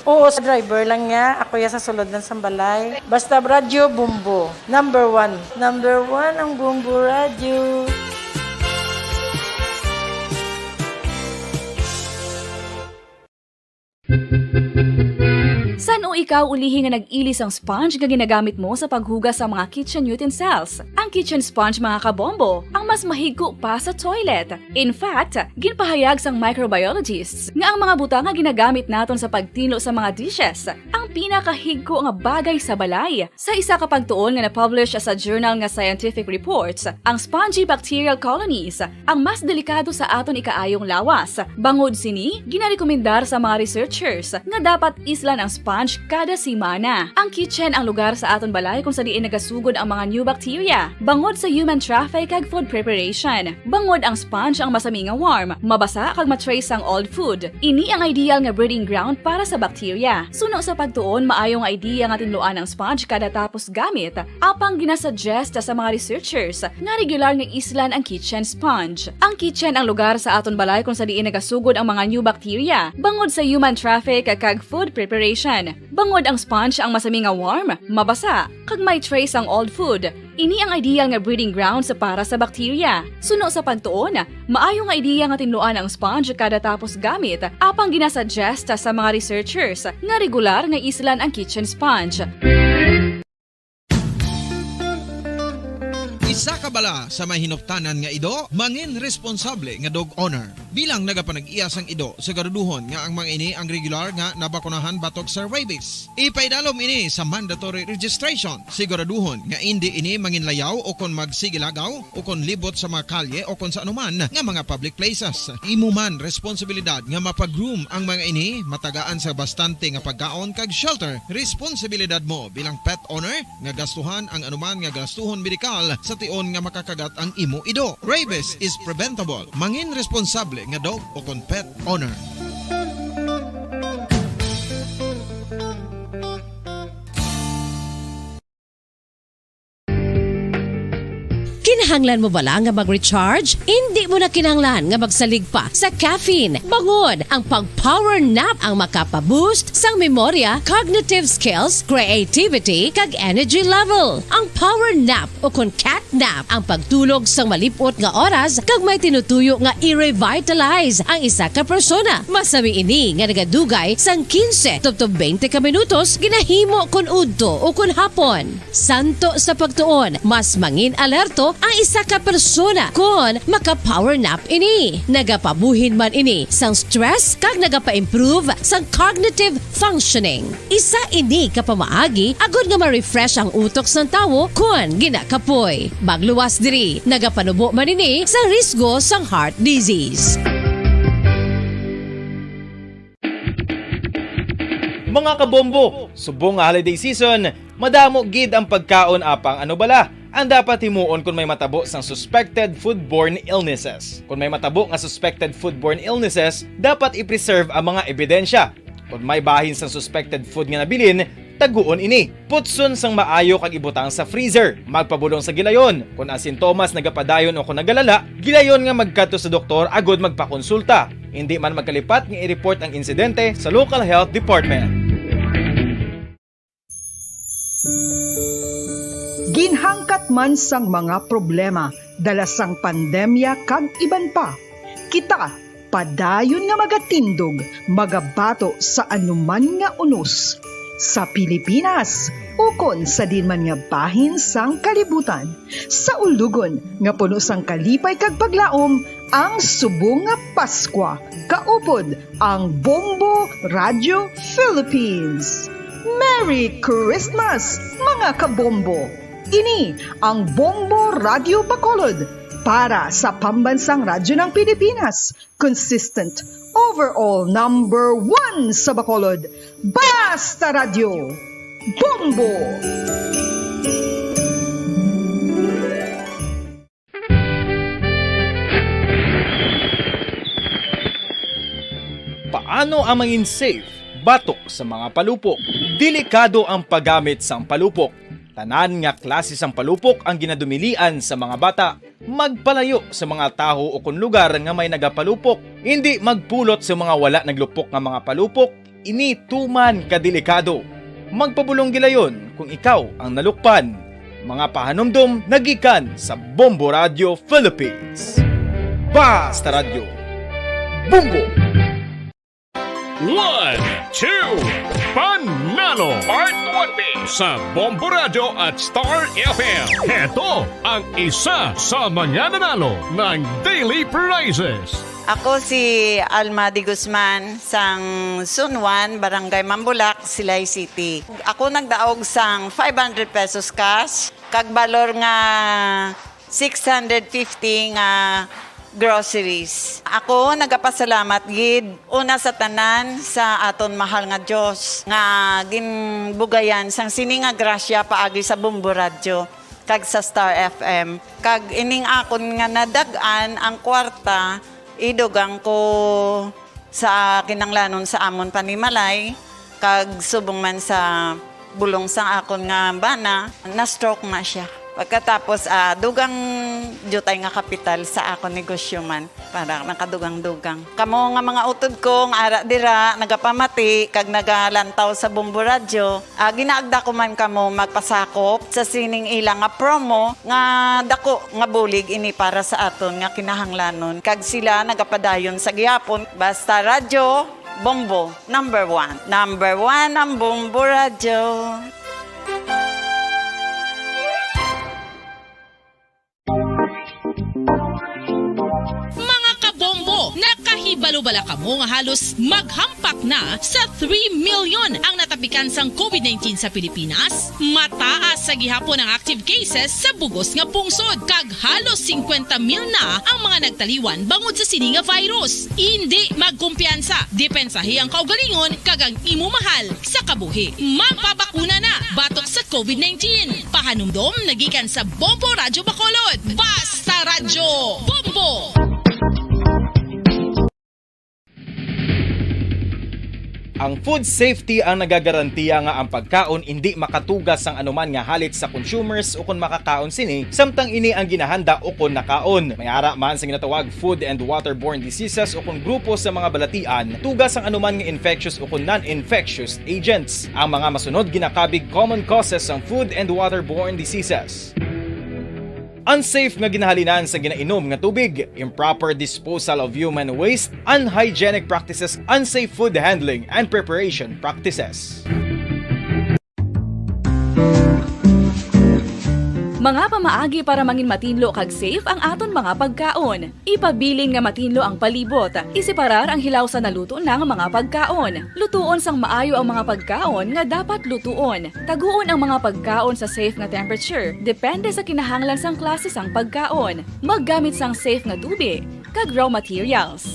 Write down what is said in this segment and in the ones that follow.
Oo, sa driver lang niya. Ako ya sa sulod ng sambalay. Basta radyo, bumbo. Number 1. Number 1 ang bumbo radyo. San o ikaw ulihi nga nag-ilis ang sponge nga ginagamit mo sa paghugas sa mga kitchen utensils? Ang kitchen sponge mga kabombo, ang mas mahigko pa sa toilet. In fact, ginpahayag sang microbiologists nga ang mga butang nga ginagamit naton sa pagtilo sa mga dishes ang pinakahigko nga bagay sa balay. Sa isa ka pagtuon nga na-publish sa journal nga Scientific Reports, ang spongy bacterial colonies ang mas delikado sa aton ikaayong lawas. Bangod sini, ginarekomendar sa mga researchers nga dapat islan ang sponge kada simana. Ang kitchen ang lugar sa aton balay kung sa diin nagasugod ang mga new bacteria. Bangod sa human traffic kag food preparation. Bangod ang sponge ang masami nga warm, mabasa kag matrace ang old food. Ini ang ideal nga breeding ground para sa bacteria. Suno sa pagtuon, maayo nga idea nga tinluan ang sponge kada tapos gamit. Apang ginasuggest sa mga researchers nga regular nga islan ang kitchen sponge. Ang kitchen ang lugar sa aton balay kung sa diin nagasugod ang mga new bacteria. Bangod sa human traffic kag food preparation. Bangod ang sponge ang masami nga warm, mabasa, kag may trace ang old food. Ini ang ideal nga breeding ground sa para sa bacteria. Suno sa pagtuon, maayo nga idea nga tinluan ang sponge kada tapos gamit, apang ginasuggest sa mga researchers nga regular nga islan ang kitchen sponge. Isa ka bala sa may hinuptanan nga ido, mangin responsable nga dog owner. Bilang nagapanag-iyas ang ido, siguraduhon nga ang mga ini ang regular nga nabakunahan batok sa rabies. Ipaidalom ini sa mandatory registration. Siguraduhon nga hindi ini manginlayaw o kon magsigilagaw o kon libot sa mga kalye o kon sa anuman nga mga public places. Imuman responsibilidad nga mapag-groom ang mga ini, matagaan sa bastante nga pagkaon kag shelter. Responsibilidad mo bilang pet owner nga gastuhan ang anuman nga gastuhon medikal sa tion nga makakagat ang imo ido. Rabies is preventable. Mangin responsable nga dog o kon pet owner. Kinahanglan mo bala nga mag-recharge? Hindi mo na kinahanglan nga magsalig pa sa caffeine. Bangod ang pag-power nap ang makapaboost sang memorya, cognitive skills, creativity, kag energy level. Ang power nap o kon cat nap ang pagtulog sang malipot nga oras kag may tinutuyo nga i-revitalize ang isa ka persona. Masami ini nga nagadugay sang 15 to 20 ka minutos ginahimo kon udto o kon hapon. Santo sa pagtuon, mas mangin alerto ang isa ka persona kung maka-power nap ini. Nagapabuhin man ini sang stress kag nagapa-improve sang cognitive functioning. Isa ini kapamaagi agud nga ma-refresh ang utok sang tawo kung ginakapoy. Magluwas diri, nagapanubo man ini sa risgo sang heart disease. Mga kabombo, subong nga holiday season, madamo gid ang pagkaon apang ano bala ang dapat himuon kung may matabo sang suspected foodborne illnesses. Kung may matabo nga suspected foodborne illnesses, dapat i-preserve ang mga ebidensya. Kung may bahin sang suspected food nga nabilin, taguon ini. Putson sang maayo kag ibutang sa freezer. Magpabulong sa gilayon. Kung ang sintomas nagapadayon o kung nagalala, gilayon nga magkadto sa doktor agud magpakonsulta. Hindi man magkalipat nga i-report ang insidente sa local health department. Ginhangkat man sang mga problema dala sang pandemya kag iban pa. Kita padayon nga magatindog, magabato sa anuman nga unos. Sa Pilipinas, ukon sa dinman nga bahin sang kalibutan. Sa ulugon nga puno sang kalipay kag paglaom, ang subong nga Paskwa. Kaupod ang Bombo Radio Philippines. Merry Christmas, mga kabombo! Ini ang Bombo Radio Bacolod para sa pambansang radyo ng Pilipinas. Consistent, overall number 1 sa Bacolod. Basta Radio! Bombo! Paano ang mangin safe batok sa mga palupok? Delikado ang paggamit sang palupok. Tanan nga klase sang palupok ang ginadumilian sa mga bata. Magpalayo sa mga taho o kung lugar nga may nagapalupok. Hindi magpulot sa mga wala naglupok nga mga palupok. ini tuman kadelikado. Magpabulong gilayon kung ikaw ang nalukpan. Mga pahanumdum nagikan sa Bombo Radio Philippines. Basta Radio Bombo! 1, 2, Panalo Part 1B sa Bombo Radio at Star FM. Ito ang isa sa mananalo ng daily prizes. Ako si Alma de Guzman sang Sunwan, Barangay Mambulak, Silay City. Ako nagdaog sang 500 pesos cash, kag balor nga 650 nga groceries. Ako nagapasalamat gid una sa tanan sa aton mahal nga Dios nga ginbugayan sang sini nga grasya paagi sa Bombo Radio kag sa Star FM. Kag ining akon nga nadag-an ang kwarta idugang ko sa kinanglanon sa amon panimalay kag subong man sa bulong sa akon nga bana na stroke na siya. Pagkatapos dugang jutay nga kapital sa akon negosyo man para nakadugang-dugang. Kamo nga mga utod ko nga ara dira nagapamati kag nagalantaw sa Bombo Radio, ginaagda ko man kamo magpasakop sa sining ilang nga promo nga dako nga bulig ini para sa aton nga kinahanglanon. Kag sila nagapadayon sa gihapon. Basta Radio Bombo number 1. Number 1 ang Bombo Radio. Nakahibalo-bala ka mo nga halos maghampak na sa 3 million ang natapikan sang COVID-19 sa Pilipinas. Mataas sa gihapon ang active cases sa bugos nga pungsod. Kag halos 50 mil na ang mga nagtaliwan bangod sa sini nga virus. Hindi magkumpiyansa. Depensahi ang kaugalingon kag ang imo mahal sa kabuhi. Magpabakuna na batok sa COVID-19. Pahanumdom nagikan sa Bombo Radio Bacolod. Basta Radio Bombo! Ang food safety ang nagagarantiya nga ang pagkaon hindi makatugas ang anuman nga halit sa consumers o kung makakaon sini, samtang ini ang ginahanda o kung nakaon. May ara man sa ginatawag food and waterborne diseases o kung grupo sa mga balatian, tugas ang anuman nga infectious o kung non-infectious agents. Ang mga masunod ginakabig common causes ng food and waterborne diseases. Unsafe nga ginahalinan sa ginainom nga tubig, improper disposal of human waste, unhygienic practices, unsafe food handling, and preparation practices. Mga pamaagi para mangin matinlo kag safe ang aton mga pagkaon. Ipabilin nga matinlo ang palibot. Isiparar ang hilaw sa naluto ng mga pagkaon. Lutuon sang maayo ang mga pagkaon nga dapat lutuon. Taguon ang mga pagkaon sa safe nga temperature. Depende sa kinahanglan sang klase sang pagkaon. Maggamit sang safe nga tubig kag raw materials.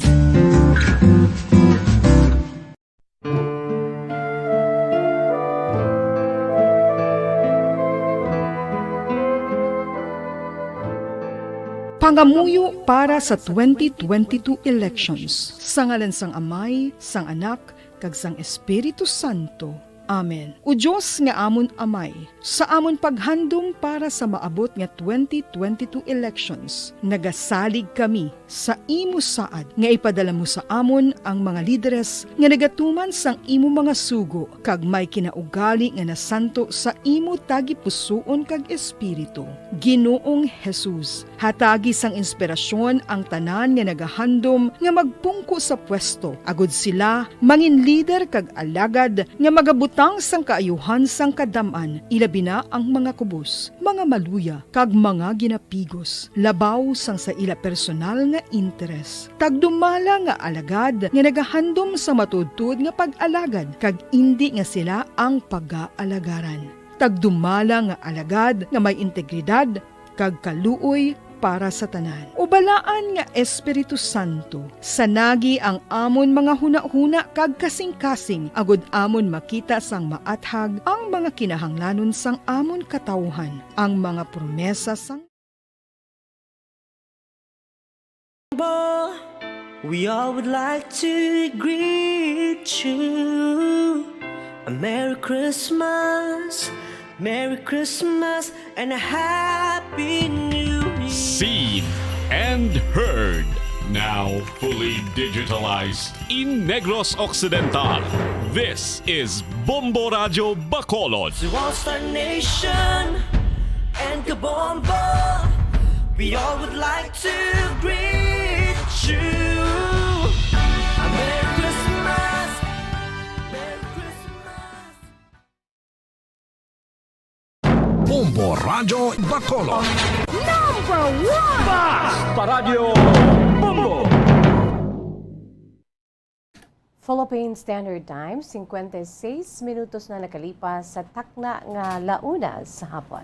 Pangamuyo para sa 2022 elections. Sa ngalan sang Amay, sang Anak, kag sang Espiritu Santo. Amen. O Diyos nga amon Amay, sa amon paghandom para sa maabot nga 2022 elections, nagasalig kami sa imo saad nga ipadala mo sa amon ang mga lideres nga nagatuman sang imo mga sugo kag may kinaugali nga nasanto sa imo tagipusoon kag espiritu. Ginoong Jesus, hatagi sang inspirasyon ang tanan nga nagahandom nga magpungko sa pwesto. Agud sila mangin leader kag alagad nga magabutang sang kaayuhan sang kadaman, ilabi na ang mga kubos, mga maluya kag mga ginapigos, labaw sang sa ila personal nga interes. Tagdumala nga alagad nga nagahandom sa matudtod nga pag-alagad kag indi nga sila ang pag-aalagaran. Tagdumala nga alagad nga may integridad kag kaluoy para sa tanan. Ubalaan nga Espiritu Santo, sanagi ang amon mga huna-huna kag kasing-kasing, agud amon makita sang maathag ang mga kinahanglanon sang amon katawhan, ang mga promesa sang We all would like to greet you a Merry Christmas, Merry Christmas, and a Happy New Year. Seen and heard. Now fully digitalized in Negros Occidental. This is Bombo Radio Bacolod. To All-Star Nation and Kabombo, we all would like to greet you. Merry Christmas, Merry Christmas. Bombo Radio Bacolod. Philippine Standard Time, 56 minutos na nakalipas sa takna nga launa sa hapon.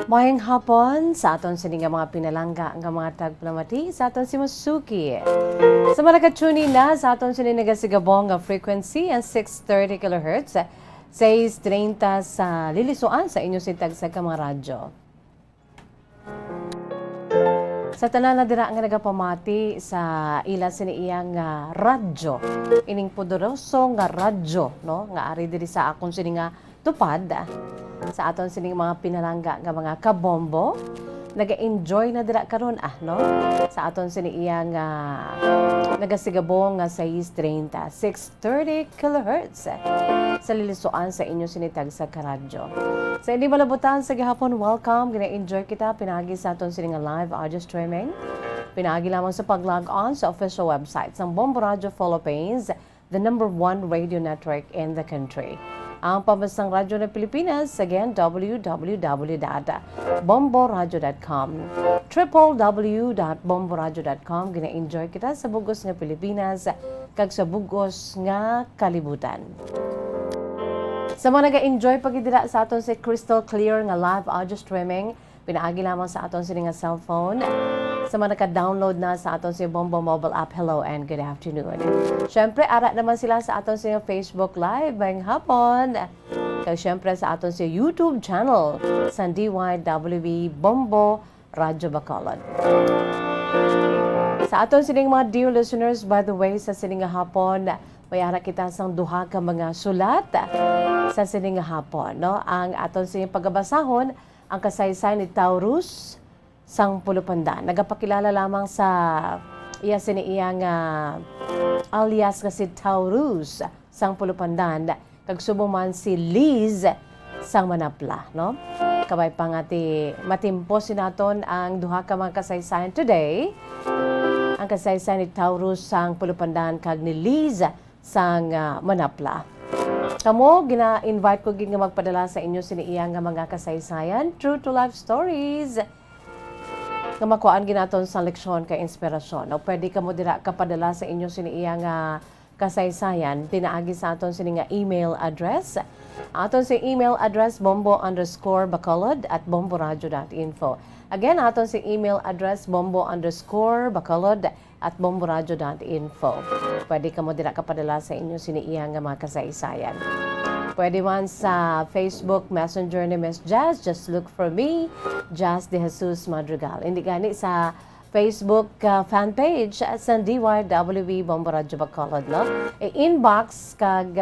Mayang hapon sa aton sining nga mga pinalangga nga mga tagplamati sa aton si Masuki. Sa mga nakatunin na sa aton sining nagasigabong nga frequency ang 630 kHz, 630 sa lilisuan sa inyo sintag sa mga radyo. Sa tanan na dira nga nagapamati sa ila siniiyang radyo, ining poderoso nga radyo, no, nga ari diri sa akon sining nga tupad sa aton sining mga pinalangga nga mga kabombo. Naga-enjoy na dira karon no, sa aton siniiyang nagasigabong nga 630 kHz sa lilisuan sa inyo sinitag sa karadyo. Sa hindi malabutan sa gihapon, welcome, gina-enjoy kita pinagi sa aton sining live audio streaming. Pinagi lamang sa pag-log on sa official website ng Bombo Radio Philippines, the #1 radio network in the country. Ang pambansang radyo ng Pilipinas, again, www.bomboradio.com, www.bomboradio.com. Gina-enjoy kita sa bugos nga Pilipinas kag sa bugos nga kalibutan. Sa mga nag-enjoy pagidira sa aton si crystal clear nga live audio streaming, pinaagi lamang sa aton sining nga cellphone. Sa mga naka-download na sa aton si Bombo mobile app, hello and good afternoon. Syempre, ara naman sila sa aton si Facebook Live ngayong hapon. Kaya syempre sa aton si YouTube channel sa DYWB Bombo Radio Bacolod. Sa aton sining mga dear listeners, by the way, sa sining nga hapon, may ara kita sang duha ka mga sulat sa sining nga hapon, no? Ang aton sining pagbabasahon, ang kasaysayan ni Taurus sang Pulupandan. Nagapakilala lamang sa iya siniiyang alias nga si Taurus sang Pulupandan. Kag subong man si Liz sang Manapla, no? Kabay pa nga ti matimpo sinaton ang duha ka mga kasaysayan today. Ang kasaysayan ni Taurus sang Pulupandan kag ni Liz sang Manapla. Kamo, gina-invite ko gid nga magpadala sa inyo siniiyang nga mga kasaysayan, true to life stories. Nga makuhaan ginaton sa leksyon kay inspirasyon. O pwede ka mo dira kapadala sa inyo siniiyang kasaysayan, pinaagi sa aton sini nga email address. Aton si email address bombo_bacolod@bomboradio.info. Again, aton si email address bombo_bacolod@bomboradio.info. Pwede ka mo dira kapadala sa inyo siniiyang nga mga kasaysayan. Pwede man sa Facebook Messenger ni Miss Jazz. Just look for me, Jazz De Jesus Madrigal. Hindi gani sa Facebook fan page sa DYWB Bombo Radio Bacolod, no? Inbox kag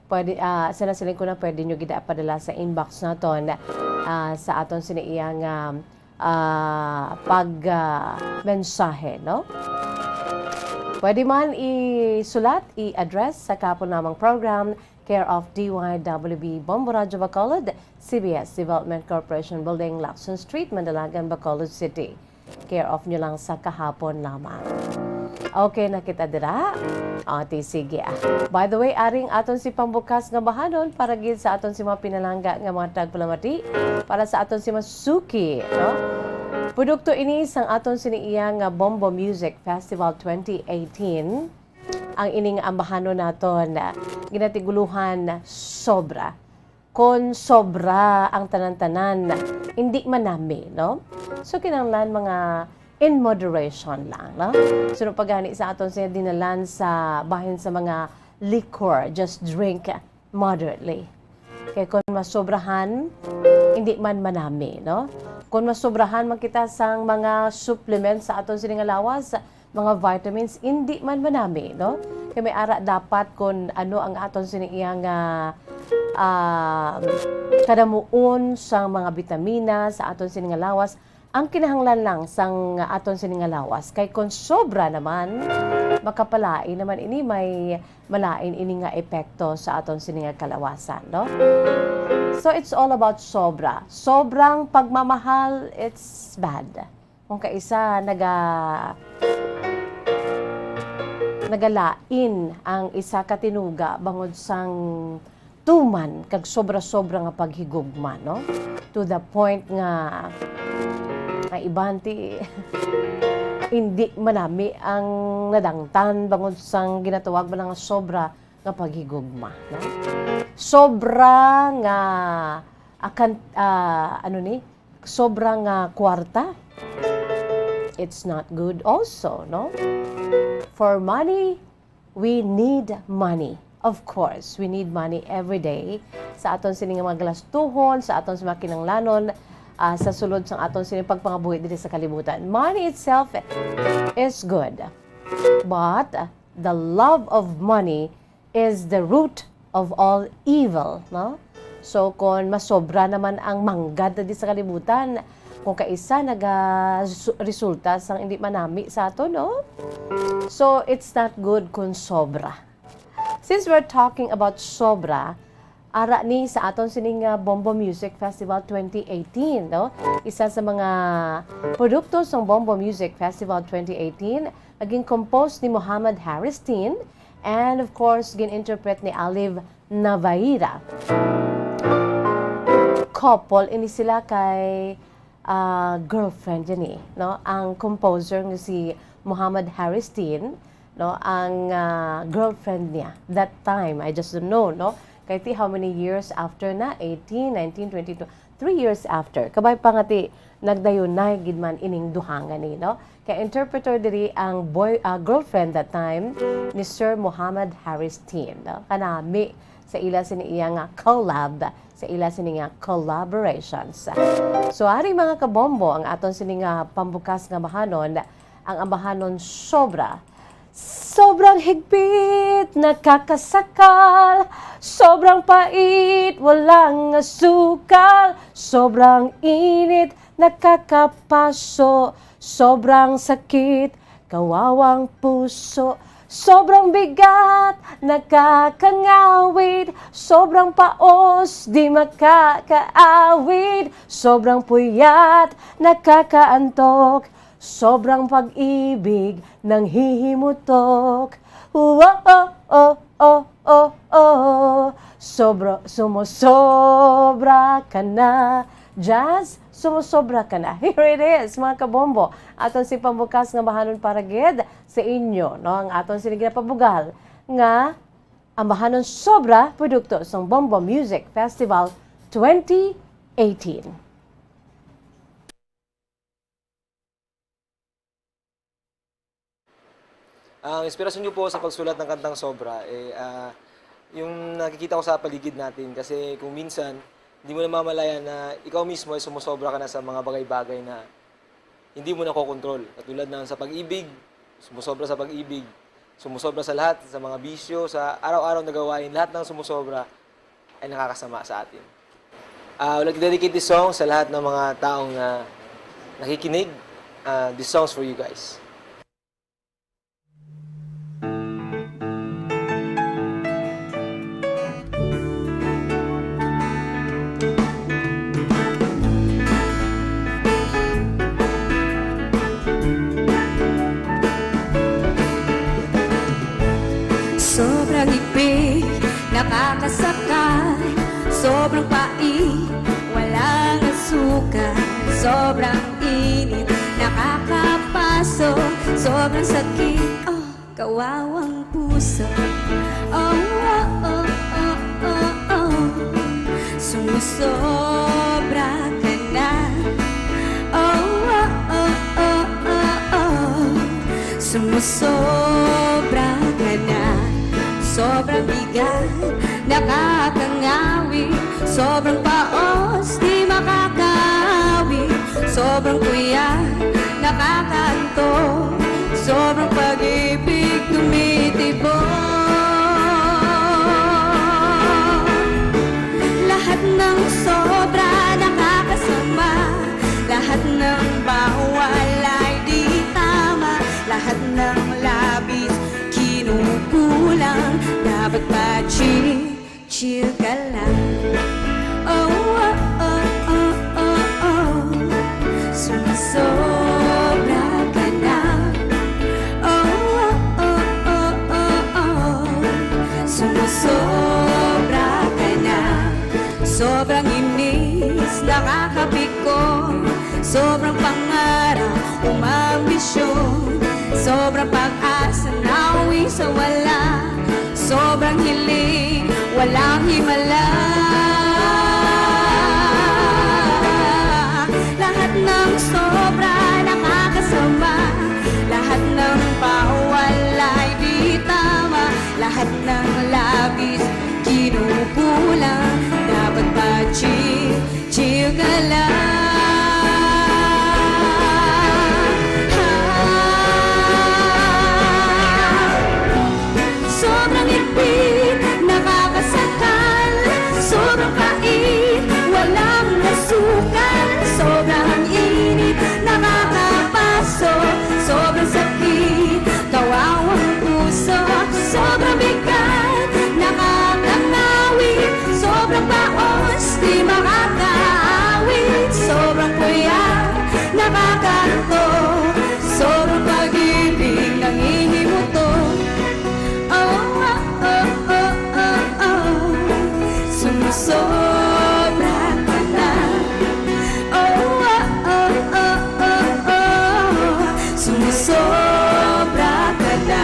pwede sinasilin ko na pwede nyo gida padala sa inbox naton sa aton siniiyang pag mensahe, no? Pwede man i-sulat, i-address sa kapon namang program, care of DYWB Bombo Radyo Bacolod, CBS Development Corporation Building, Lacson Street, Mandalagan, Bacolod City. Care of nyo lang sa kahapon lamang. Okay na kita dira? Ati sige By the way, aring aton si pambukas nga bahanon para gid sa aton si mga pinalangga nga mga tagpalamati para sa aton si Masuki, no? Produkto ini sang aton siniiya nga Bombo Music Festival 2018. Ang ining ambahanon naton ginatiguluhan sobra. Kon sobra ang tanan-tanan, hindi manami, no? So kinahanglan mga in moderation lang, no? So pagani sa aton siya dinalan sa bahin sa mga liquor, just drink moderately. Kaya kung masobrahan, hindi man manami, no? Kung masobrahan man kita sang mga supplements sa aton sining lawas, mga vitamins, hindi man manami, no? Kaya may ara dapat kung ano ang aton siniyang kadamuon sa mga vitamina sa aton sining lawas, ang kinahanglan lang sang aton sining lawas. Kay kung sobra naman, makapalain naman ini may malain ini nga epekto sa aton sining kalawasan, no? So it's all about sobra. Sobrang pagmamahal, it's bad. Kung kaisa nagalain ang isa katinuga bangod sang tuman kag sobra-sobra nga paghigugma, no? To the point nga ibanti hindi manami ang nadangtan bangod sang ginatawag man nga sobra nga paghigugma, no? Sobra nga akan sobra nga kwarta, it's not good also, no? For money, we need money. Of course, we need money every day sa aton sining mga galastuhon, sa aton sa makinanglanon, sa sulod sa aton sining pagpangabuhi diri sa kalibutan. Money itself is good. But the love of money is the root of all evil, no? So kung masobra naman ang manggad diri sa kalibutan, kung kaisa resulta sang hindi manami sa ato, no? So it's not good kung sobra. Since we're talking about sobra, ara ni sa aton sining Bombo Music Festival 2018, no? Isa sa mga produkto sa Bombo Music Festival 2018 naging composed ni Muhammad Harristin and of course gin-interpret ni Alif Navaira. Couple ini sila kay girlfriend yan no? Ang composer nga si Muhammad Harristin, no? Ang girlfriend niya that time, I just don't know, no? Kahit how many years after na? 18, 19, 22, 3 years after. Kabay pa nga ti nagdayon na gidman ining duhangan ni, no? Kaya interpreter diri ang girlfriend that time ni Sir Muhammad Harristin, no? Kanami sa ila siniya nga collab, sa ila sininga collaborations. So ari mga kabombo, ang aton sininga pambukas nga bahanon, ang ambahanon sobra. Sobrang higpit, nakakasakal, sobrang pait, walang asukal, sobrang init, nakakapaso, sobrang sakit, kawawang puso. Sobrang bigat, nakakangawid, sobrang paos, di makakaawid, sobrang puyat, nakakaantok, sobrang pag-ibig, nang hihimutok. Oh, oh, oh, oh, oh, oh. Sumusobra ka na. Jazz, sumusobra ka na. Here it is, mga kabombo. Aton si pambukas nga bahanon para gid sa inyo, no? Ang aton si pabugal nga ang bahanon sobra produkto sa Bombo Music Festival 2018. Ang inspirasyon niyo po sa pagsulat ng kantang Sobra, yung nakikita ko sa paligid natin. Kasi kung minsan, hindi mo namamalayan na ikaw mismo ay sumusobra ka na sa mga bagay-bagay na hindi mo nakokontrol. Katulad ng sa pag-ibig, sumusobra sa pag-ibig, sumusobra sa lahat, sa mga bisyo, sa araw-araw na gawain, lahat ng sumusobra ay nakakasama sa atin. I'd like to dedicate this song sa lahat ng mga taong nakikinig. This song's for you guys. nakakasakay. Sobrang pait, walang asukal. Sobrang init, nakakapaso. Sobrang sakit, oh, kawawang puso. Oh, oh, oh, oh, oh, oh. Sumusobra ka na. Oh, oh, oh, oh, oh, oh. Sumusobra ka na. Sobrang bigat, nakakangawi. Sobrang paos, di makakawi. Sobrang kuya, nakakaanto. Sobrang pag-ibig, tumitibok. Lahat ng sobra, nakakasama. Lahat ng bawal ay di tama. Lahat ng labis, kinukulang. Dapat ba chill ka lang? Oh, oh, oh, oh, oh, oh. Sumusobra ka na. Oh, oh, oh, oh, oh, oh. Sumusobra ka na. Sobrang inis, nakakapiko. Sobrang pangarap, umambisyon. Sobrang pag-asa, nauwi sa wala. Sobrang hiling, walang himala. Lahat ng sobra, nakakasama. Lahat ng bawal ay di tama. Lahat ng labis, kinukulang. Dapat ba chill ka lang? Sobrang ipit, nakakasakal. Sobrang pait, walang nasukan. Sobrang init, nakakapaso. Sobrang sakit, kawawang puso. Sobrang bigat, nakakangawit. Sobrang baos, di makakaawit. Sobrang kuya, nakakanto. Sobrang pag-ibig, nangihimutok. Sumusobra ka na. Oh, oh, oh, oh, oh, oh. Sumusobra ka na.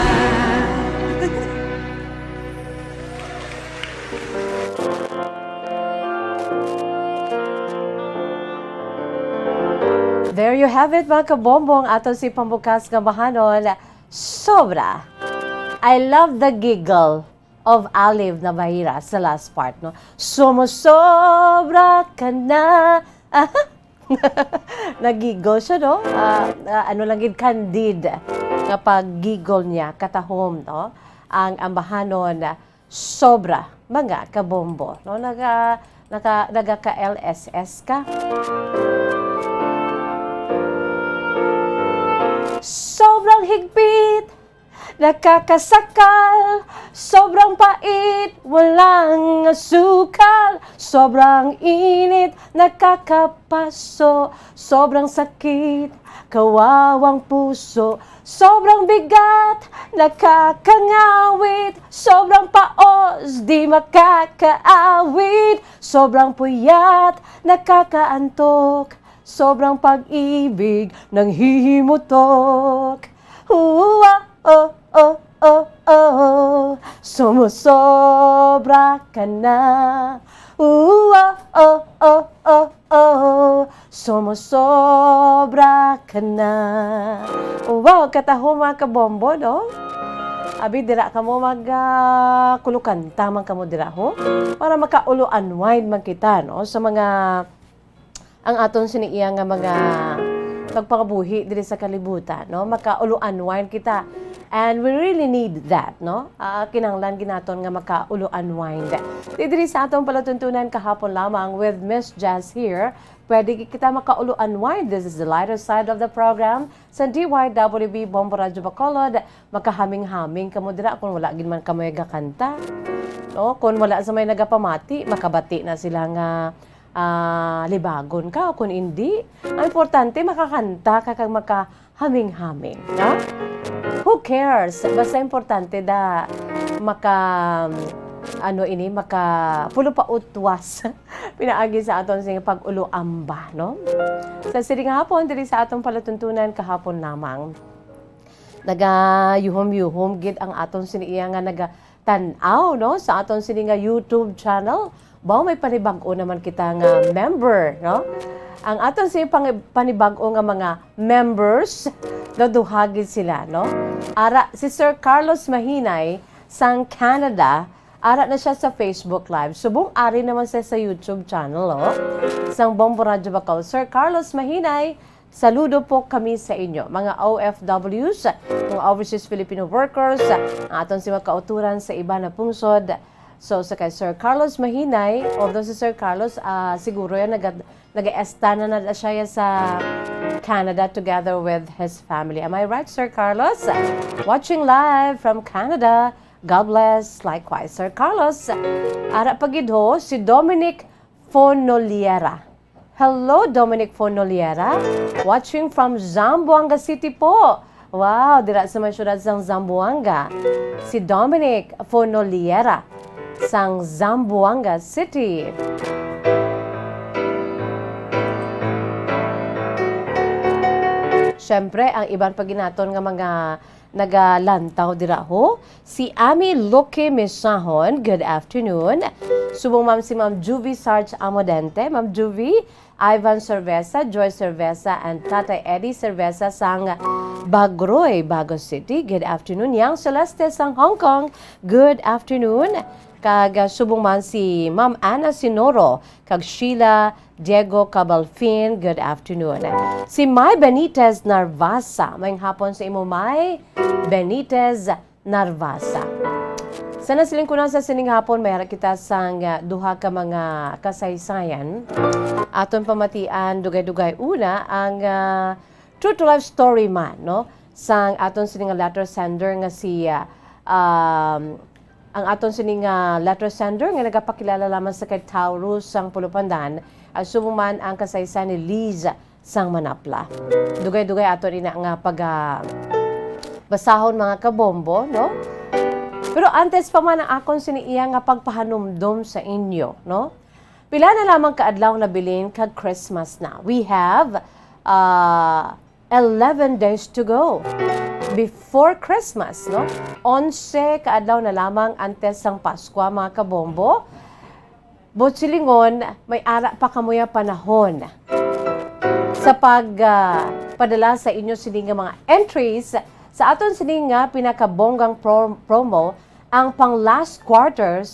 There you have it, mga kabombong. Ato si pambukas nga bahanon, sobra. I love the giggle of Aliv na bahira sa last part, no? Sumusobra ka na. Nagiggle siya, no? Ano lang yun, candid. Kapag giggle niya, katahom, no? Ang ambahanon, sobra, mga kabombo, no? Nagaka-LSS ka. Sobrang higpit, nakakasakal. Sobrang pait, walang asukal. Sobrang init, nakakapaso. Sobrang sakit, kawawang puso. Sobrang bigat, nakakangawit. Sobrang paos, di makakaawit. Sobrang puyat, nakakaantok. Sobrang pag-ibig, nang hihimutok. Oh, oh, oh, oh, oh. Sumusobra ka na. Oh, oh, oh, oh, oh. Sumusobra ka na. Wow, katahom mga kabombo, no? Abi, dira ka mo magkulukan. Tamang ka mo dira, ho? Para makaulo-unwind man kita, no? Sa mga ang aton siniiya nga mga pagpakabuhi diri sa kalibutan, no? Makaulo-unwind kita. And we really need that, no? Kinahanglan ginaton nga makaulo-unwind. Diri sa atong palatuntunan kahapon lamang with Miss Jazz here, pwede kita makaulo-unwind. This is the lighter side of the program. Sa DYWB Bombo Radio Bacolod, makahaming-haming kamo dira kung wala gid man kamoy gakanta. No? Kung wala sa may nagapamati, makabati na sila nga libagon ka o kung hindi. Ang importante, makakanta ka kag makahaming-haming. No? Who cares? Basta importante da ano ini maka pulo pa utwas pinaagi sa aton sing pag-uloamba, no? Sa siring hapon diri sa atong palatuntunan kahapon lamang. Naga-yuhom-yuhom gid ang aton siniya nga naga-tan-aw, no, sa aton sini nga YouTube channel. Bao may panibag-o naman kita nga member, no? Ang aton sini panibag-o nga mga members, naduhagid sila, no? Ara si Sir Carlos Mahinay sang Canada, ara na siya sa Facebook Live. Subong ari naman siya sa YouTube channel, oh. Sang Bombo Radio Bacol. Sir Carlos Mahinay, saludo po kami sa inyo. Mga OFWs, mga Overseas Filipino Workers, ang aton si mga kauturan sa iba na pungsod. So, sa kay Sir Carlos Mahinay, although si Sir Carlos, siguro yan, nag-estana na siya sa Canada together with his family. Am I right, Sir Carlos? Watching live from Canada. God bless. Likewise, Sir Carlos. Ara pagidho, si Dominic Fonoliera. Hello, Dominic Fonoliera. Watching from Zamboanga City po. Wow, dira sa may syudad sang Zamboanga. Si Dominic Fonoliera sang Zamboanga City. Siyempre, ang ibang paginaton nga mga nagalantaw dira ho. Si Ami Loke Mesahon, good afternoon. Subong ma'am si Ma'am Juvie Sarge Amodente. Ma'am Juvie, Ivan Cerveza, Joy Cerveza, and Tatay Eddie Cerveza sang Bagroy, Bago City. Good afternoon. Yang Celeste sang Hong Kong, good afternoon. Kag subong man si Ma'am Ana Sinoro, kag Sheila Diego Cabalfin, good afternoon. Si May Benitez Narvasa, mayang hapon sa imo May Benitez Narvasa. Sana siling ko na sa sining hapon, mayara kita sang duha ka mga kasaysayan. Aton pamatian, dugay-dugay una, ang True to Life Story man, no? Sang aton sining letter sender nga si ang aton sining letter sender nga nagapakilala lamang sa kay Taurus sang Pulupandan at sumuman ang kasaysayan ni Liz sang Manapla. Dugay-dugay aton ina nga basahon mga kabombo, no? Pero antes pa man ang akon siniiya nga pagpahanumdom sa inyo, no? Pila na lamang kaadlaw na bilin kag Christmas na. We have 11 days to go before Christmas, no? 11 kaadlaw na lamang antes sang Pasko, mga kabombo. Botsilingon, may ara pa kamuya panahon sa pagpadala sa inyo sining mga entries sa aton sining nga pinakabonggang promo ang pang last quarter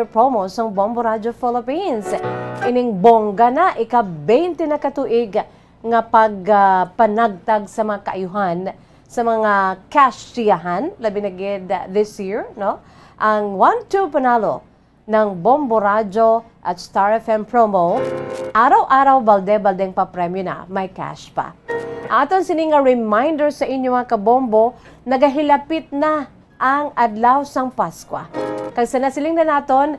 promo sang Bombo Radio Philippines. Ining bongga na ika-20 na katuig nga panagtag sa mga kaayuhan sa mga cash-siyahan labi na gid this year, no? Ang 1-2 panalo ng Bombo Radio at Star FM promo, araw-araw balde-baldeng pa-premyo na, may cash pa. Aton sining nga reminder sa inyo mga kabombo, nagahilapit na ang adlaw sang Pasko. Kag sa nasiling na naton,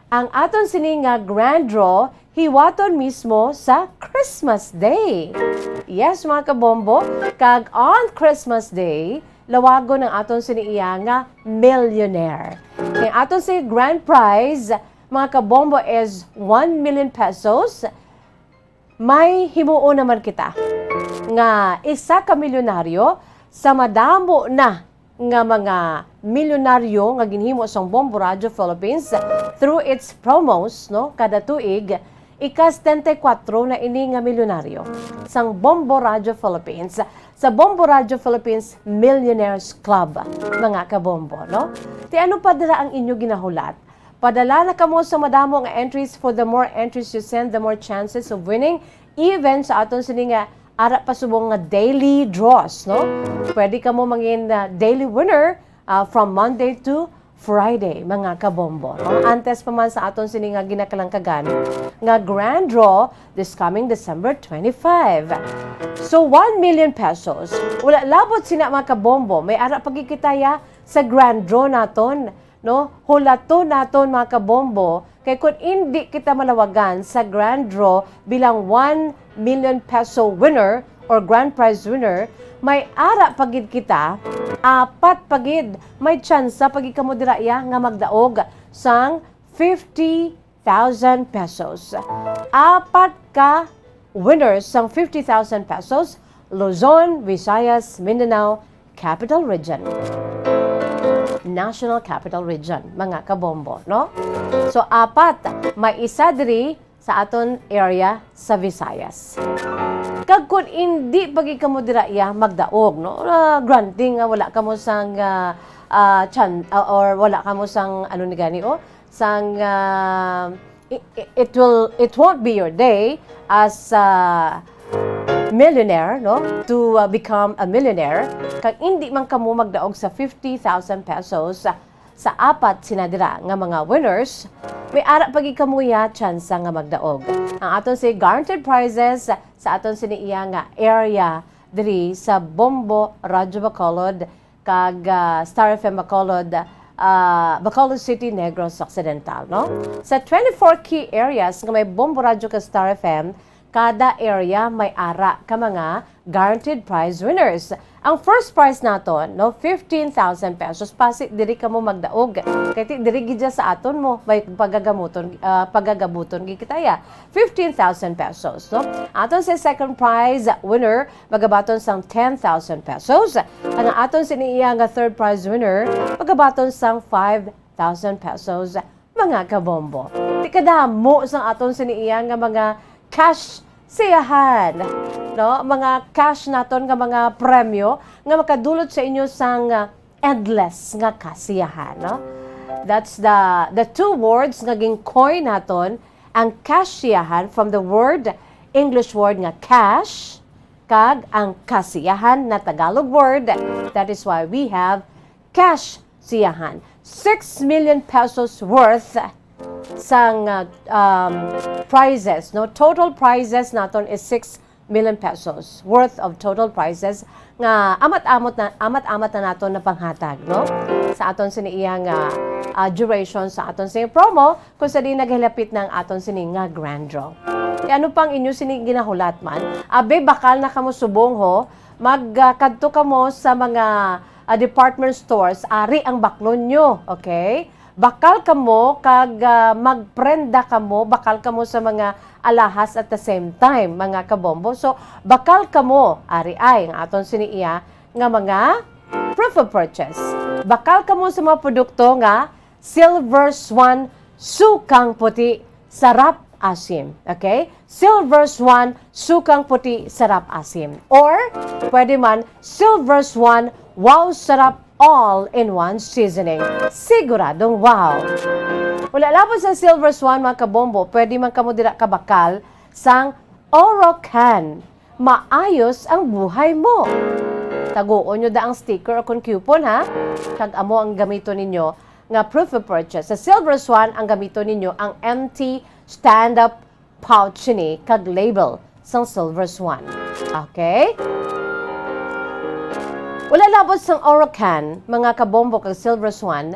ang aton sining nga grand draw, hiwaton mismo sa Christmas Day. Yes, mga kabombo, kag on Christmas Day, lawago ng aton siniiya nga millionaire. Ang aton si grand prize, mga kabombo, is 1 million pesos. May himuo naman kita nga isa ka milyonaryo sa madamo na nga mga milyonaryo nga ginhimo sang Bombo Radio Philippines through its promos, no, kada tuig. Ikas-34 na ini nga milyonaryo sang Bombo Radio Philippines sa Bombo Radio Philippines Millionaires Club, mga kabombo, no? Ti ano pa dira ang inyo ginahulat? Padala na kamo sa madamo nga entries. For the more entries you send, the more chances of winning. Even sa aton sini nga ara pa subong nga daily draws, no? Pwede kamo mangin daily winner from Monday to Friday, mga kabombo. No? Antes pa man sa aton sini nga ginakalangkagan nga grand draw this coming December 25. So 1 million pesos. Wala labot sina mga kabombo. May ara pagkikitaya sa grand draw naton, no? Hulato naton mga kabombo. Kay kung hindi kita malawagan sa grand draw bilang 1 million peso winner or grand prize winner, may ara pagid kita, apat pagid, may tsansa pagid kamo diraya nga magdaog sang 50,000 pesos. Apat ka winners sang 50,000 pesos, Luzon, Visayas, Mindanao, Capital Region. National Capital Region, mga kabombo, no? So, apat, may isa diri sa aton area sa Visayas. Kag kung hindi pagi kamo diraya magdaog, no? Granting nga wala kamo sang or wala kamo sang ano ni gani sang it won't be your day as millionaire, no? To become a millionaire. Kag hindi man kamo magdaog sa 50,000 pesos sa apat sinadira nga mga winners, may ara pagi kamuya tsansa nga magdaog. Ang aton si guaranteed prizes sa aton siniiya nga area diri sa Bombo, Radyo Bacolod, kag Star FM Bacolod, Bacolod City, Negros Occidental, no? Sa 24 key areas nga may Bombo Radyo kag Star FM, kada area may ara ka mga guaranteed prize winners. Ang first prize naton, no, 15,000 pesos. Pasi diri ka mo magdaog. Kaya diri gidya sa aton mo may pagagabuton gikitaya. 15,000 pesos, no? Aton sa second prize winner magabaton sang 10,000 pesos. Ang aton siniiya nga third prize winner magabaton sang 5,000 pesos. Mga kabombo. Di kadamo sang aton siniiya nga mga cash siyahan, no? Mga cash naton nga mga premyo nga makadulot sa inyo sang endless nga kasiyahan, no? That's the two words nga gincoin naton, ang cash siyahan from the word English word nga cash kag ang kasiyahan na Tagalog word. That is why we have cash siyahan. 6 million pesos worth sang prizes, no? Total prizes naton is 6 million pesos worth of total prizes nga amat-amat na naton na panghatag, no? Sa aton siniiya nga duration sa aton sini promo kung sa di naghilapit ng aton sini nga grand draw. E ano pang inyo sini ginahulat man? Abe bakal na kamo subong ho, magkadto kamo sa mga department stores, ari ang baklon nyo, okay? Bakal kamo kag magprenda kamo, bakal kamo sa mga alahas at the same time, mga kabombo. So, bakal kamo, ari ay, ang aton siniiya, nga mga proof of purchase. Bakal kamo sa mga produkto nga Silver Swan Sukang Puti Sarap Asim. Okay? Silver Swan Sukang Puti Sarap Asim. Or, pwede man, Silver Swan Wow Sarap All-in-One Seasoning. Siguradong wow! Wala labot sa Silver Swan, mga kabombo, pwede man kamo dira kabakal sang Orocan. Maayos ang buhay mo. Taguon nyo da ang sticker o kung coupon, ha? Kag amo ang gamito ninyo nga proof of purchase. Sa Silver Swan, ang gamito ninyo ang empty stand-up pouch ni kag label sang Silver Swan. Okay? Wala labot sang Orocan, mga kabombo kag Silver Swan,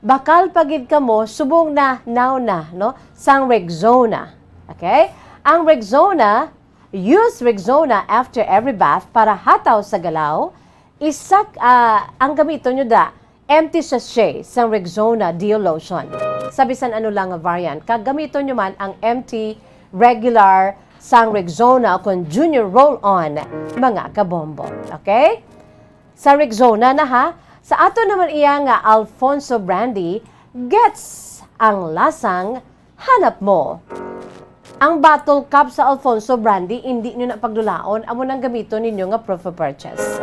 bakal pagid kamo subong na now na, no? Sang Rexona. Okay? Ang Rexona, use Rexona after every bath para hataw sa galaw. Ang gamito nyo da, empty sachet sang Rexona Deo Lotion. Sabisan ano lang nga variant. Kag gamito nyo man ang empty regular sang Rexona kung junior roll-on, mga kabombo. Okay? Sa Rexona na ha, sa ato naman iya nga Alfonso Brandy, gets ang lasang hanap mo. Ang bottle cap sa Alfonso Brandy, hindi nyo na pagdulaon, amo nang gamito ninyo nga proof of purchase.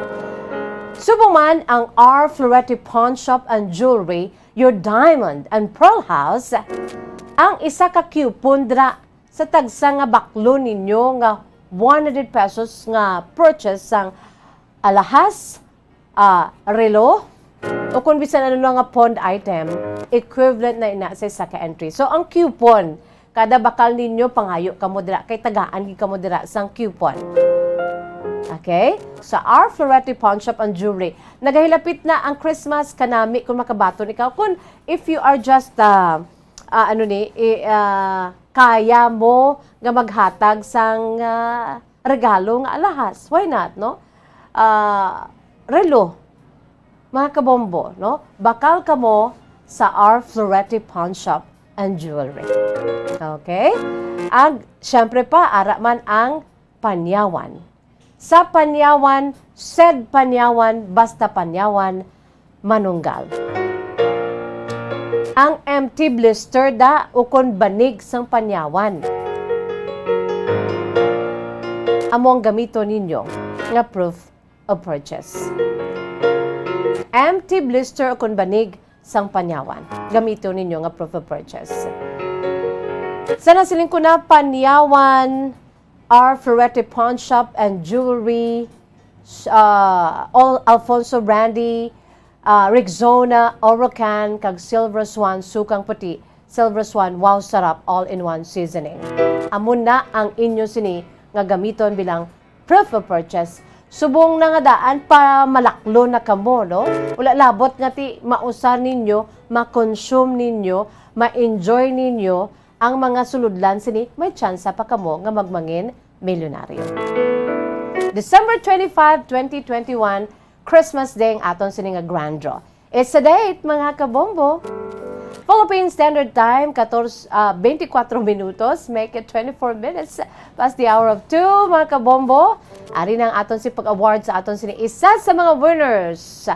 Subuman ang R. Floretti Pawn Shop and Jewelry, your diamond and pearl house, ang isa ka coupon dra sa tagsa nga baklo ninyo nga 100 pesos nga purchase sang alahas, relo, o kung bisan ano lang nga pawned item, equivalent na ina sa isa ka entry. So, ang coupon, kada bakal ninyo, pangayo ka mo dira, kay tagaan ka mo dira sang coupon. Okay? Sa R. Floretti Pawn Shop and Jewelry, nagahilapit na ang Christmas kanami kung makabaton ikaw. Kung if you are just, kaya mo nga maghatag sang regalo nga alahas. Why not, no? Relo, mga kabombo, no? Bakal kamo sa R. Florete Pawn Shop and Jewelry. Okay? Ang, syempre pa, araman ang panyawan. Sa panyawan, said panyawan, basta panyawan, manunggal. Ang empty blister da ukon banig sang panyawan. Among gamito ninyo nga proof of purchase. Empty blister ukon banig sang panyawan. Gamito ninyo nga proof of purchase. Sana siling ko na panyawan, R. Florete Pawn Shop and Jewelry, all Alfonso Brandy, Rexona, Orocan, kag Silver Swan, Sukang Puti, Silver Swan, Wow Sarap, all-in-one seasoning. Amon na ang inyo sini nga gamiton bilang proof of purchase. Subong na nga daan para malaklo na kamo, no? Wala labot nga ti mausan ninyo, ma-consume ninyo, ma-enjoy ninyo ang mga suludlan sini, may tsansa pa kamo nga magmangin milyonaryo. December 25, 2021, Christmas Day ang aton sini nga grand draw. It's a date, mga kabombo. Philippine Standard Time, 24 minutos. Make it 24 minutes past the hour of 2, mga kabombo. Ari na ang aton si pag-award sa aton sini isa sa mga winners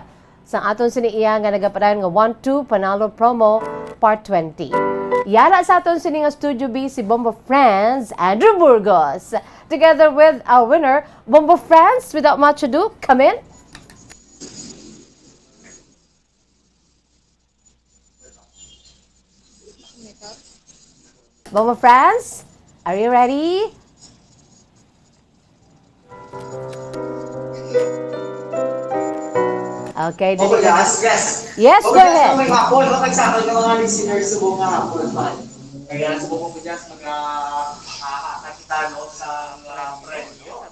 sa aton sini iya nga nagapadayon nga 1-2 Panalo Promo Part 20. Yara sa aton sini nga Studio B si Bombo Friends, Andrew Burgos. Together with our winner, Bombo Friends, without much ado, come in. Bombo Friends, are you ready? Okay, Okay, yes, yes. Yes, go ahead. May hapon, magsakal ng mga listeners sa buong hapon man. Kaya sa buong Pinas, nakakita no sa premyo.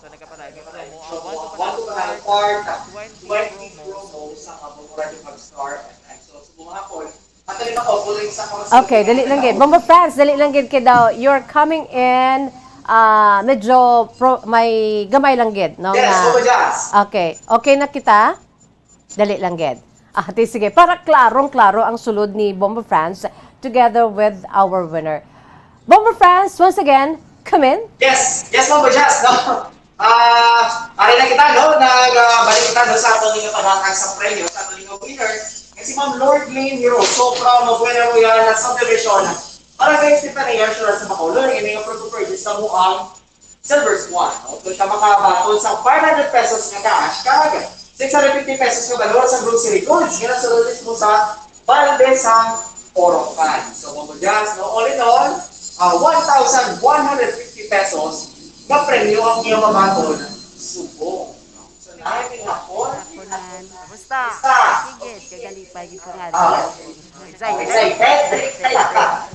So, one to have part, 20 promo sa buong Radio Mag-Star FM. So, sa buong hapon, matalim ako, pulling sa mga... Okay, dali lang gid. Bombo Friends, dali lang gid kay daw. You're coming in medyo may gamay lang gid, no? Yes, Bombo Jazz. Okay. Okay na kita? Dali lang gid. Sige, para klarong-klaro ang sulod ni Bombo Friends together with our winner. Bombo Friends, once again, come in. Yes, yes, Bombo Jazz, no? Ari na kita, no? Nagbalik kita no, sa ating panatag sa premyo, sa ating winner. Si Ma'am Lord Lane Hero, Sopra, Mabuena Royal, at Subdivision. Para kay Stephanie Asher sa Bacolor, ini ang purchase na mo ang Silver Swan. Kung ka makabatol sa 500 pesos na cash, kagad. 650 pesos na valor sa grocery goods. Ganun sa lulis mo sa balde sa Orocan. So, Bombo Jazz, no? All in all, 1,150 pesos na premyo ang iyong mabatol. Subo. So, namin hapon. Basta. Sige, kagalipay ka nga. Excited.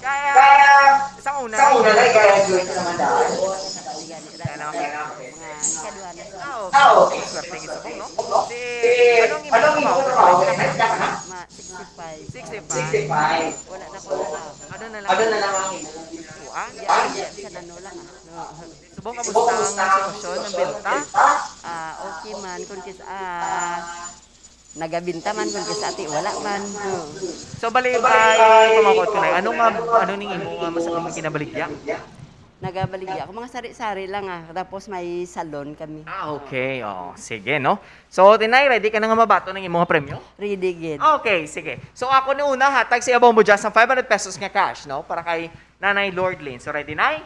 Kaya, sa una na, kaya enjoy ka naman dahil. Okay. Swerte gito po, no? Anong imo trabaho? 65. Wala na po na. Ano na lang ang imo? Sa nano lang. Subong kamusta ang sitwasyon ng benta? Okay man, kung nagabinta man kung kasi ati wala man. So bali ay pumakot ko na. Ano ning imo nga kinabaligya? Nagabaligya ako mga sari-sari lang tapos may salon kami. Okay. Sige, no? So tinay ready ka na nga mabato ng imong premyo? Ready gid. Okay, sige. So ako ni una hatag si Bombo Jazz ng 500 pesos nga cash, no? Para kay Nanay Lord Lane. So ready nay?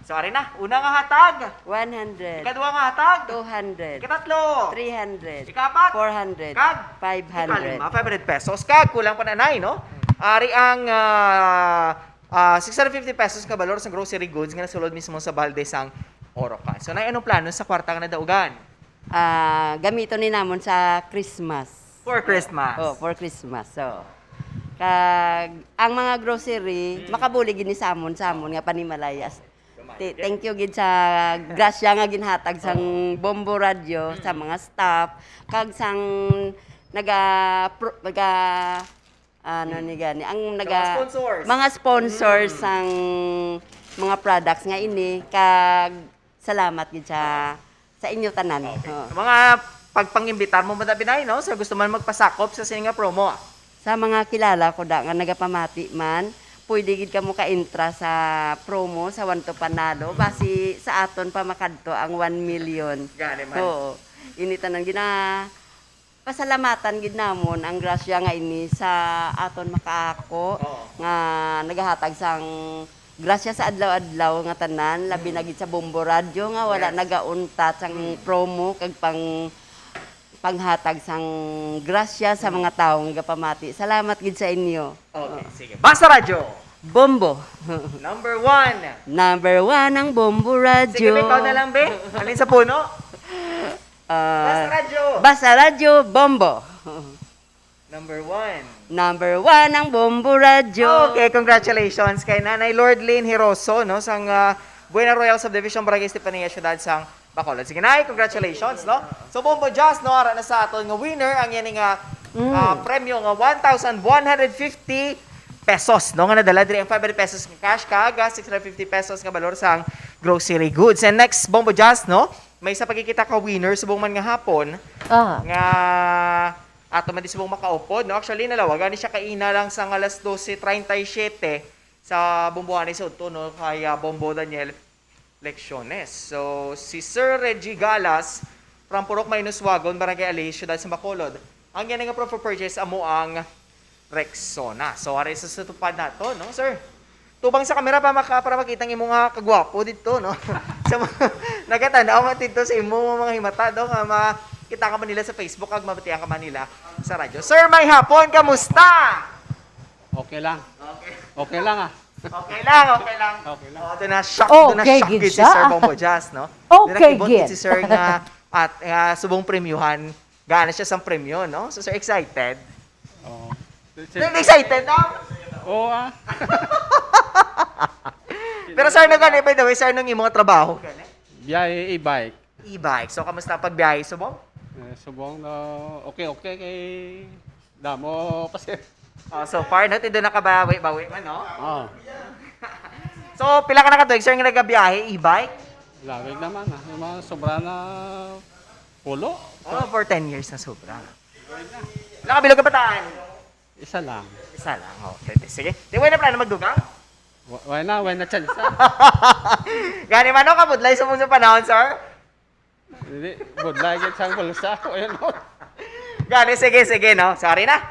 So ari na, una nga hatag 100. Ikaduha nga hatag 200. Ikatatlo 300. Ikapat 400. Kag 500. 500 pesos. Kag kulang pa nanay, no? Ari ang 650 pesos ka valor sa grocery goods nga nasulod mismo sa balde sang Orocan. So nay anong plano sa kwarta nga nadaugan? Gamito ni namon sa Christmas. For Christmas. For Christmas. So kag ang mga grocery makabuli gid ni samon nga panimalayas. Thank you gid sa grasya nga ginhatag sang Bombo Radio sa mga staff kag sang ano ni gani ang mga sponsors sang mga products nga ini kag salamat gid sa inyo tanan. Oo. Mga pagpangimbitar mo Binay, no? So gusto man magpasakop sa sininga promo. Sa mga kilala ko da nga nagapamati man, pwede gid kamo ka-intra sa promo sa Wanto Panalo basi sa aton pa makadto ang 1 million. Gani man. Oo. Ini tanan pasalamatan gid namon ang grasya nga ini sa aton makaako nga nagahatag sang grasya sa adlaw-adlaw nga tanan labi na gid sa Bombo Radio nga wala nagauntat sang promo kag panghatag sang grasya sa mga tawo nga pamati. Salamat gid sa inyo. Okay, sige. Basta Radyo. Bombo. Number 1. Number 1 ang Bombo Radio. Sige, ikaw na lang, be. Alin sa puno? Basta Radyo. Basta Radyo, Bombo. Number 1. Number 1 ang Bombo Radio. Okay, congratulations kay Nanay Lord Lynn Hiroso, no, sang Buena Royal Subdivision, Barangay Estefania, Ciudad sang Bacolod. Sige, Nay, congratulations, no? So, Bombo Jazz, no, ara na sa aton nga winner, ang yan nga premyo nga 1,150 pesos, no, nga nadala diri ang 500 pesos nga cash, kaga 650 pesos nga balor sang grocery goods. And next, Bombo Jazz, no, may isa pagkikita ka winner subong man nga hapon, nga ato man di subong makaupod, no? Actually, nalawagan ni siya kaina lang sa alas 12:37 sa Bomboani sa Uto, no, kay Bombo Daniel Lecciones. So, si Sir Reggie Galas from Purok Mainos Wagon, Barangay Ali, Ciudad sa Bacolod. Ang yan nga for purchase amo ang Rexona. So, ari sa tupad na to, no, sir? Tubang sa kamera para makita ng imong kagwapo dito, no? So, nagatanaw mo dito sa imong mga himata, no? Nga makita ka man nila sa Facebook, kag mabatian ka man nila sa radyo. Sir, may hapon, kamusta? Okay lang. Okay. Okay lang Okay lang. Okay lang. Oh, doon na shock gid si Sir Bombo Jazz, no? Okay, gid. Si Sir nga at subong premyuhan, gaano siya sang premyo, no? So, sir, excited? Oo. Excited, no? Oo, Pero sir, nagani, by the way, sir, nung imong trabaho? Biyahe e-bike. E-bike. So, kamusta pagbiyahe, subong? Subong na okay kay damo kasi. So far, no? Tindo nakabawi-bawi man, no? Oo. So, pila ka nakatuig, sir, nga nagabiyahe, e-bike? Lawig naman, yung mga sobra na pulo. Oh, for 10 years na sobra. Nakabilog ka bataan? Isa lang. Isa lang, okay. Sige. Di na plano magdugang? Why na chance. Gani man, no? Kabudlay sa mong sa panahon, sir? Hindi, budlay git sang pulsa ko yun. Gani, sige, no? Sorry na.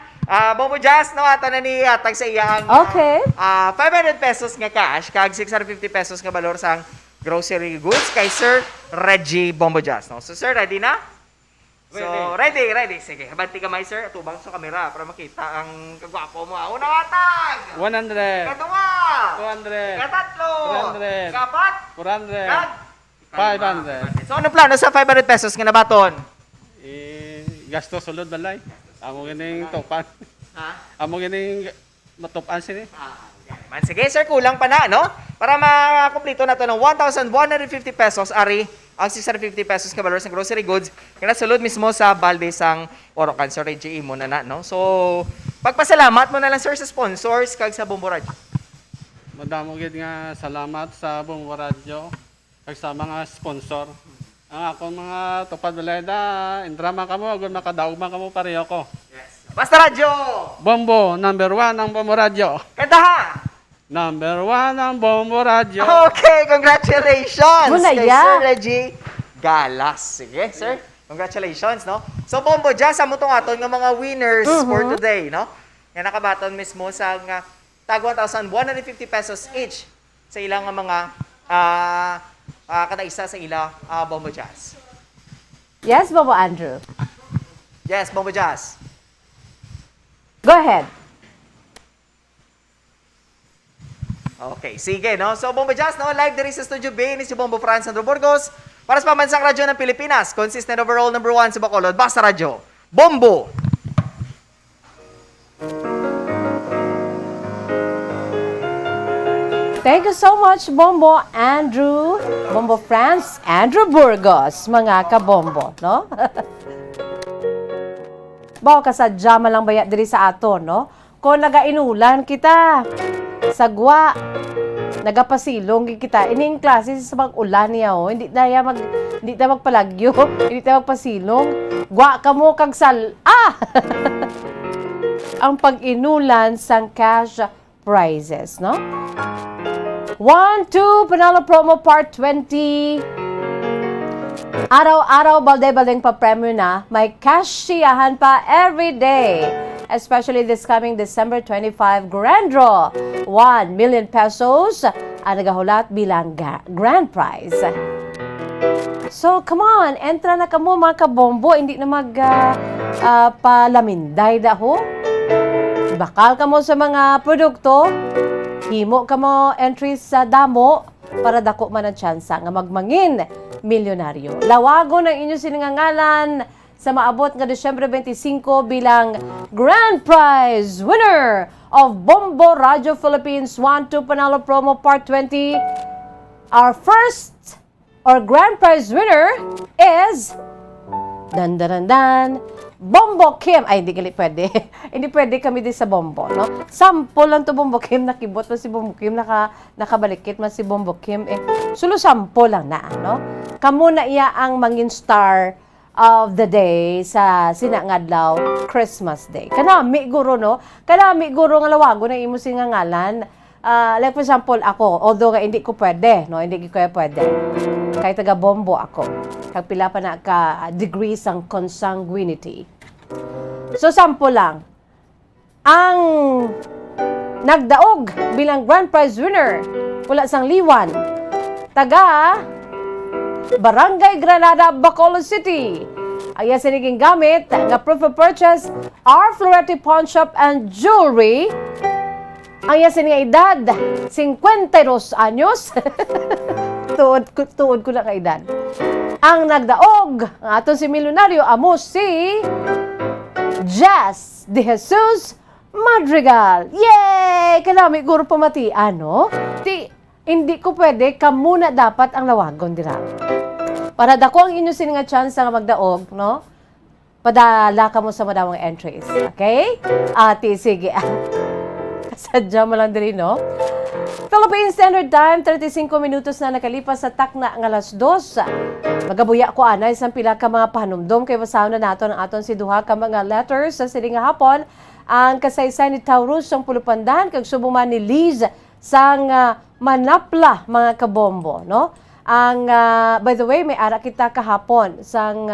Bombo Jazz, no, ato na ni atag sa iyang 500 pesos nga cash, kag 650 pesos nga balor sang grocery goods kay Sir Reggie Bombo Jazz, no? So, sir, ready na? So, ready. Sige, habanti ka may sir, atubang sa kamera para makita ang kagwapo mo. Unang atag! 100. Katuwa! 200. Katatlo! 300. Kapat! 400. Kag? 500. So, ano plano sa 500 pesos nga nabaton? Gasto sulod balay. Amo gining topan. Ha? Amo gining matupan sini. Man, sige, sir, kulang pa na, no? Para makumplito na to ng 1,150 pesos, ari, ang 650 pesos ka balor sa grocery goods, kaya sulod mismo sa Valdez ang Orocan, Sir Reggie mo na, no? So, pagpasalamat mo na lang, sir, sa sponsors, kag sa Bombo Radio. Madamo gid nga salamat sa Bombo Radio kag sa mga sponsor. Ang akong mga tupad balay da, indrama kamo, agad makadaugma kamo pareho ko. Yes. Basta Radio! Bombo, number 1 ang Bombo Radio. Kantaha! Number 1 ang Bombo Radio. Okay, congratulations! Bunaya. Kay Sir Reggie Galas. Sige, sir. Congratulations, no? So, Bombo Jazz, amo tong aton nga mga winners for today, no? Nga nakabaton mismo sa tag 1,150 pesos each sa ilang mga kada isa sa ila Bombo Jazz. Yes, Bobo Andrew. Yes, Bombo Jazz. Go ahead. Okay, sige, no? So, Bombo Jazz, no? Live diri sa Studio B ni si Bombo Franz Sandro Burgos para sa pambansang radyo ng Pilipinas. Consistent overall number 1 sa Bacolod. Basta Radyo. Bombo! Thank you so much, Bombo Andrew, Bombo Franz, Andrew Burgos, mga kabombo, no? Bawa kasadya man lang baya diri sa aton, no? Kung nagainulan kita, sagwa, nagapasilong gid kita. Ining klase sa mag-ulan niya, oh. Hindi na magpalagyo, hindi na magpasilong. Gwa ka mo kag ang pag-inulan sang cash prizes, no? 1, 2, Panalo Promo Part 20. Araw-araw, balde-baldeng pa-premyo na. May cash siyahan pa every day. Especially this coming December 25 Grand Draw. 1 million pesos ang nagahulat bilang grand prize. So, come on, entra na kamo mga kabombo, hindi na palaminday daho. Bakal kamo sa mga produkto, himo kamo entries sa damo para dako man ang tsansa nga magmangin milyonaryo. Lawagon ang inyong sinangangalan sa maabot nga Disyembre 25 bilang grand prize winner of Bombo Radio Philippines 1-2 Panalo Promo Part 20. Our first or grand prize winner is Bombo Kim. Ay, hindi pwede. Hindi pwede kami din sa Bombo, no? Sample lang to Bombo Kim. Nakibot man si Bombo Kim. Nakabalikit man si Bombo Kim. Sulo sample lang na, no? Kamu na iya ang mangin star of the day sa sinangadlaw Christmas Day. Kanami guro, no? Kanami guro nga lawago na imo singangalan. Like for example, ako, although hindi ko pwede, no? Hindi ko pwede. Kay taga Bombo ako. Kag pila pa na ka degrees ang consanguinity. So, sample lang. Ang nagdaog bilang grand prize winner, wala sang liwan, taga Barangay Granada, Bacolod City. Ay siniging gamit nga proof of purchase, R. Florete Pawn Shop and Jewelry. Ang yasin nga edad, 52 anyos. tuod ko na ka edad. Ang nagdaog, ang aton si milyonaryo, amo si Jazz De Jesus Madrigal. Yay! Kalami, guro pamati. Ano? Hindi ko pwede, kamuna dapat ang lawagon dira. Para dako ang inyo sininga chance nga magdaog, no? Padala ka mo sa madawang entries. Okay? Ate, sige. Sadya mo lang diri, no? Philippine Standard Time, 35 minutos na nakalipas sa takna ng alas 2. Magabuya ko anay sa pila ka mga pahanumdom kay basahan na nato ng aton si duha ka mga letters sa siling hapon. Ang kasaysay ni Taurus ang pulupandan kag subuman ni Liz sang Manapla mga kabombo, no? Ang by the way, may ara kita kahapon sang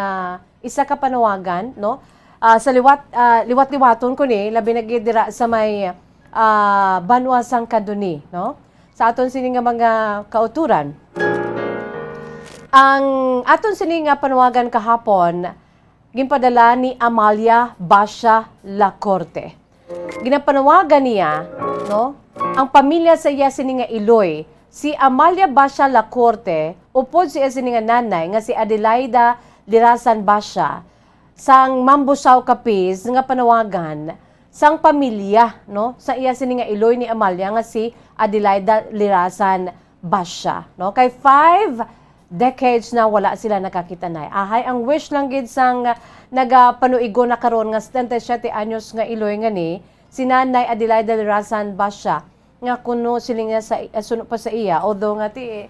isa ka panawagan, no? Sa liwat-liwaton ko ni labi nagidira sa may Banwa sang Kaduni, no? Sa aton sini nga mga kauturan. Ang aton sini nga panawagan kahapon ginpadala ni Amalia Basha Lacorte. Ginapanawagan niya, no? Ang pamilya sa iya sini nga Iloy, si Amalia Basha Lacorte, upod si iya sini nga nanay nga si Adelaida Lirasan Basha, sang Mambusaw Capiz nga panawagan sang pamilya, no? Sa iya sini nga Iloy ni Amalia nga si Adelaida Lirasan Basha, no? Kay 5 decades na wala sila nakakita na. Ahay, ang wish lang gid sang nagapanuigo na karon nga 77 anyos nga Iloy nga ni, si Nanay Adelaida Lirasan Basha, nga kuno siling nga sa suno pa sa iya, although nga ti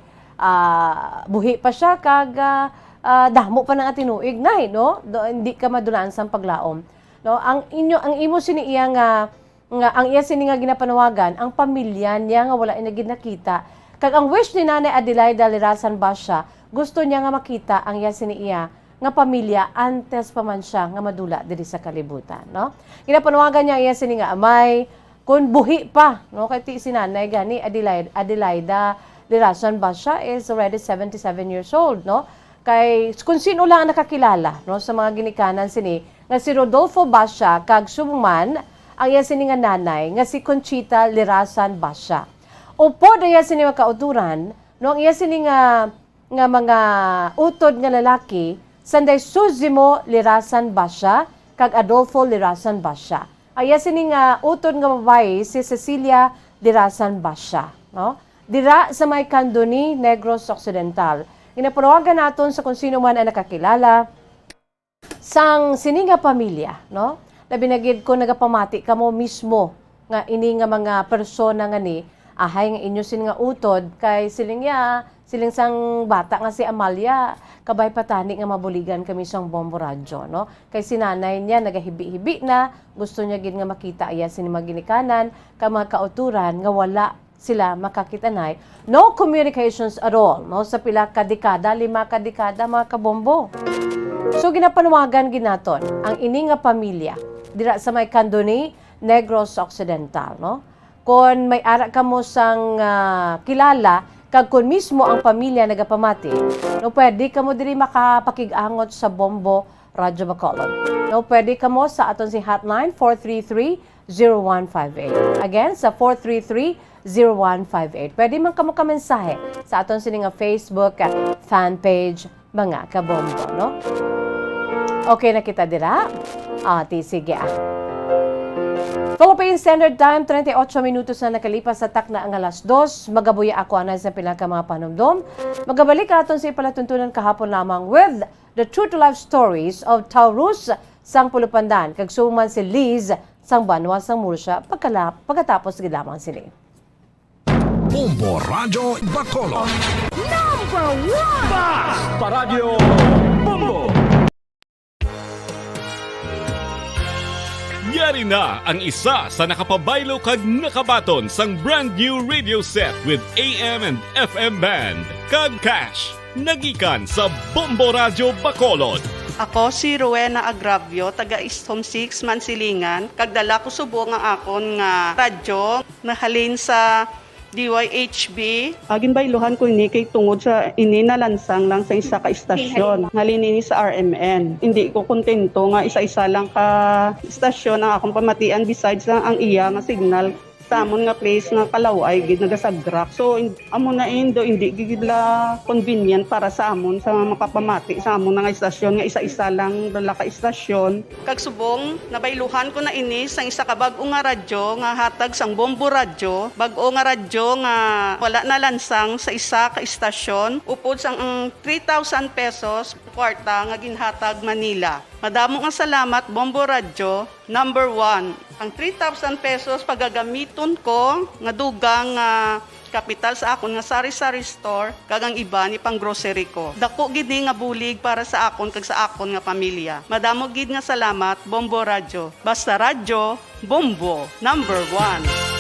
buhi pa siya kag damo pa nang atinuig nay, no? Hindi ka madulaan sang paglaom. No, ang imo sini iya nga ang iya sini nga ginapanawagan, ang pamilya niya nga wala ina ginakita. Kag ang wish ni Nanay Adelaida Lirasan Basha, gusto niya nga makita ang iya sini iya nga pamilya antes pa man siya nga madula diri sa kalibutan, no? Ginapanawagan niya iya sini nga amay kun buhi pa, no? Kay ti si Nanay gani Adelaida Lirasan Basha is already 77 years old, no? Kay kung sino lang ang nakakilala, no, sa mga ginikanan sini nga si Rodolfo Basha kag suman ang iya sini nga nanay nga si Conchita Lirasan Basha. Upo daya sini mga kauturan, no, ang iya sini nga mga utod nga lalaki sanday Suzimo Lirasan Basha kag Adolfo Lirasan Basha. Ang iya sini nga utod nga babae si Cecilia Lirasan Basha, no? Dira sa may Candoni, Negros Occidental. Ginapanawagan naton sa kung sino man ang nakakilala sang sininga pamilya, no? Labi na gid ko nagapamati kamo mismo nga ini nga mga persona nga ni ahay nga inyo sin nga utod kay siling sang bata nga si Amalia kabay patani nga mabuligan kami sang Bombo Radyo, no? Kay sinanay niya nagahibi-hibi na gusto niya gid nga makita iya sin maginikanan ka mga kauturan nga wala sila makakitanay. No communications at all, no? Sa pila ka dekada, 5 ka dekada mga kabombo. So ginapanuwagan ginaton ang ini nga pamilya dira sa may Candoni, Negros Occidental, no? Kung may ara ka mo sang kilala kag kun mismo ang pamilya nagapamati, no pwede ka mo diri makapakig-angot sa Bombo Radyo Bacolod. No pwede ka mo sa aton si hotline 433-0158. Again, sa 433-0158. Pwede man kamo ka-mensahe sa aton sini nga Facebook fan page mga kabombo, no? Okay na kita dira? Sige Philippine Standard Time, 38 minutos na nakalipas sa takna ang alas 2. Magabuya ako anay sa pinaka mga panumdom. Magabalik aton sa ipalatuntunan kahapon lamang with the true to life stories of Taurus sang Pulupandan. Kag suman si Liz sang Banwa sang Murcia pagkatapos gilamang sila. Bombo Radyo Bacolod. Number 1! Basta Radio Bombo! Yari na ang isa sa nakapabaylo kag nakabaton sang brand new radio set with AM and FM band. Kag cash, nagikan sa Bombo Radyo Bacolod. Ako si Rowena Agravio, taga Istom 6, Mansilingan. Kagdala ko subo nga akon nga radyo nahalin sa DYHB. Agin bayluhan ko ini kay tungod sa ini nalansang lang sa isa ka istasyon. Halin ini sa RMN. Hindi ko kontento nga isa-isa lang ka istasyon ang akong pamatian besides lang ang iya nga signal sa amon nga place nga kalaway gid nagasagrak. So amo na indo hindi gid la convenient para sa amon sa makapamati sa amon nga istasyon nga isa-isa lang dala ka istasyon. Kag subong nabayluhan ko na ini sang isa ka bag-o nga radyo nga hatag sang Bombo Radyo. Bag-o nga radyo nga wala na lansang sa isa ka istasyon. Upod sang 3,000 pesos kwarta nga ginhatag Manila. Madamo nga salamat Bombo Radyo. Number 1, ang 3,000 pesos pagagamiton ko nga dugang kapital sa akon nga sari-sari store kag ang iba ni pang grocery ko. Dako gid nga bulig para sa akon kag sa akon nga pamilya. Madamo gid nga salamat Bombo Radyo. Basta radyo, Bombo, number 1.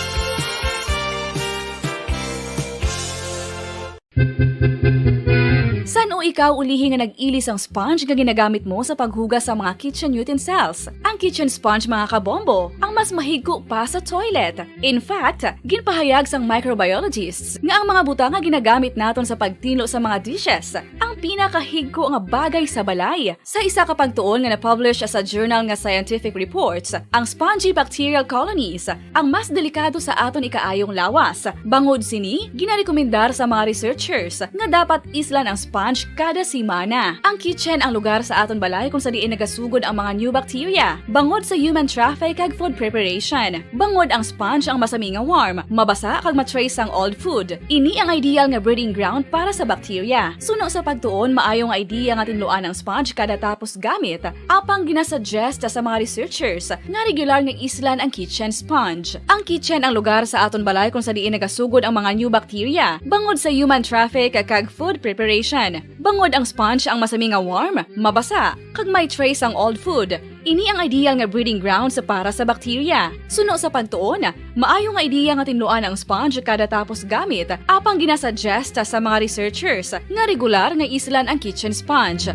San o ikaw ulihi nga nag-ilis ang sponge nga ginagamit mo sa paghugas sa mga kitchen utensils? Ang kitchen sponge mga kabombo, ang mas mahigko pa sa toilet. In fact, ginpahayag sang microbiologists nga ang mga buta nga ginagamit naton sa pagtilo sa mga dishes ang pinakahigko nga bagay sa balay. Sa isa ka pagtuon nga na-publish sa journal nga Scientific Reports, ang spongy bacterial colonies ang mas delikado sa aton ikaayong lawas. Bangod sini, ginarekomendar sa mga researchers nga dapat islan ang sponge kada simana. Ang kitchen ang lugar sa aton balay kung sa diin nagasugod ang mga new bacteria. Bangod sa human traffic kag food preparation. Bangod ang sponge ang masami nga warm, mabasa kag matrace ang old food. Ini ang ideal nga breeding ground para sa bacteria. Suno sa pagtuon, maayong idea nga tinluan ang sponge kada tapos gamit. Apang ginasuggest sa mga researchers nga regular nga islan ang kitchen sponge. Ang kitchen ang lugar sa aton balay kung sa diin nagasugod ang mga new bacteria. Bangod sa human traffic kag food preparation. Bangod ang sponge ang masami nga warm, mabasa, kag may trace ang old food. Ini ang ideal nga breeding ground sa para sa bacteria. Suno sa pagtuon, maayo nga idea nga tinluan ang sponge kada tapos gamit, apang ginasuggest sa mga researchers nga regular nga islan ang kitchen sponge.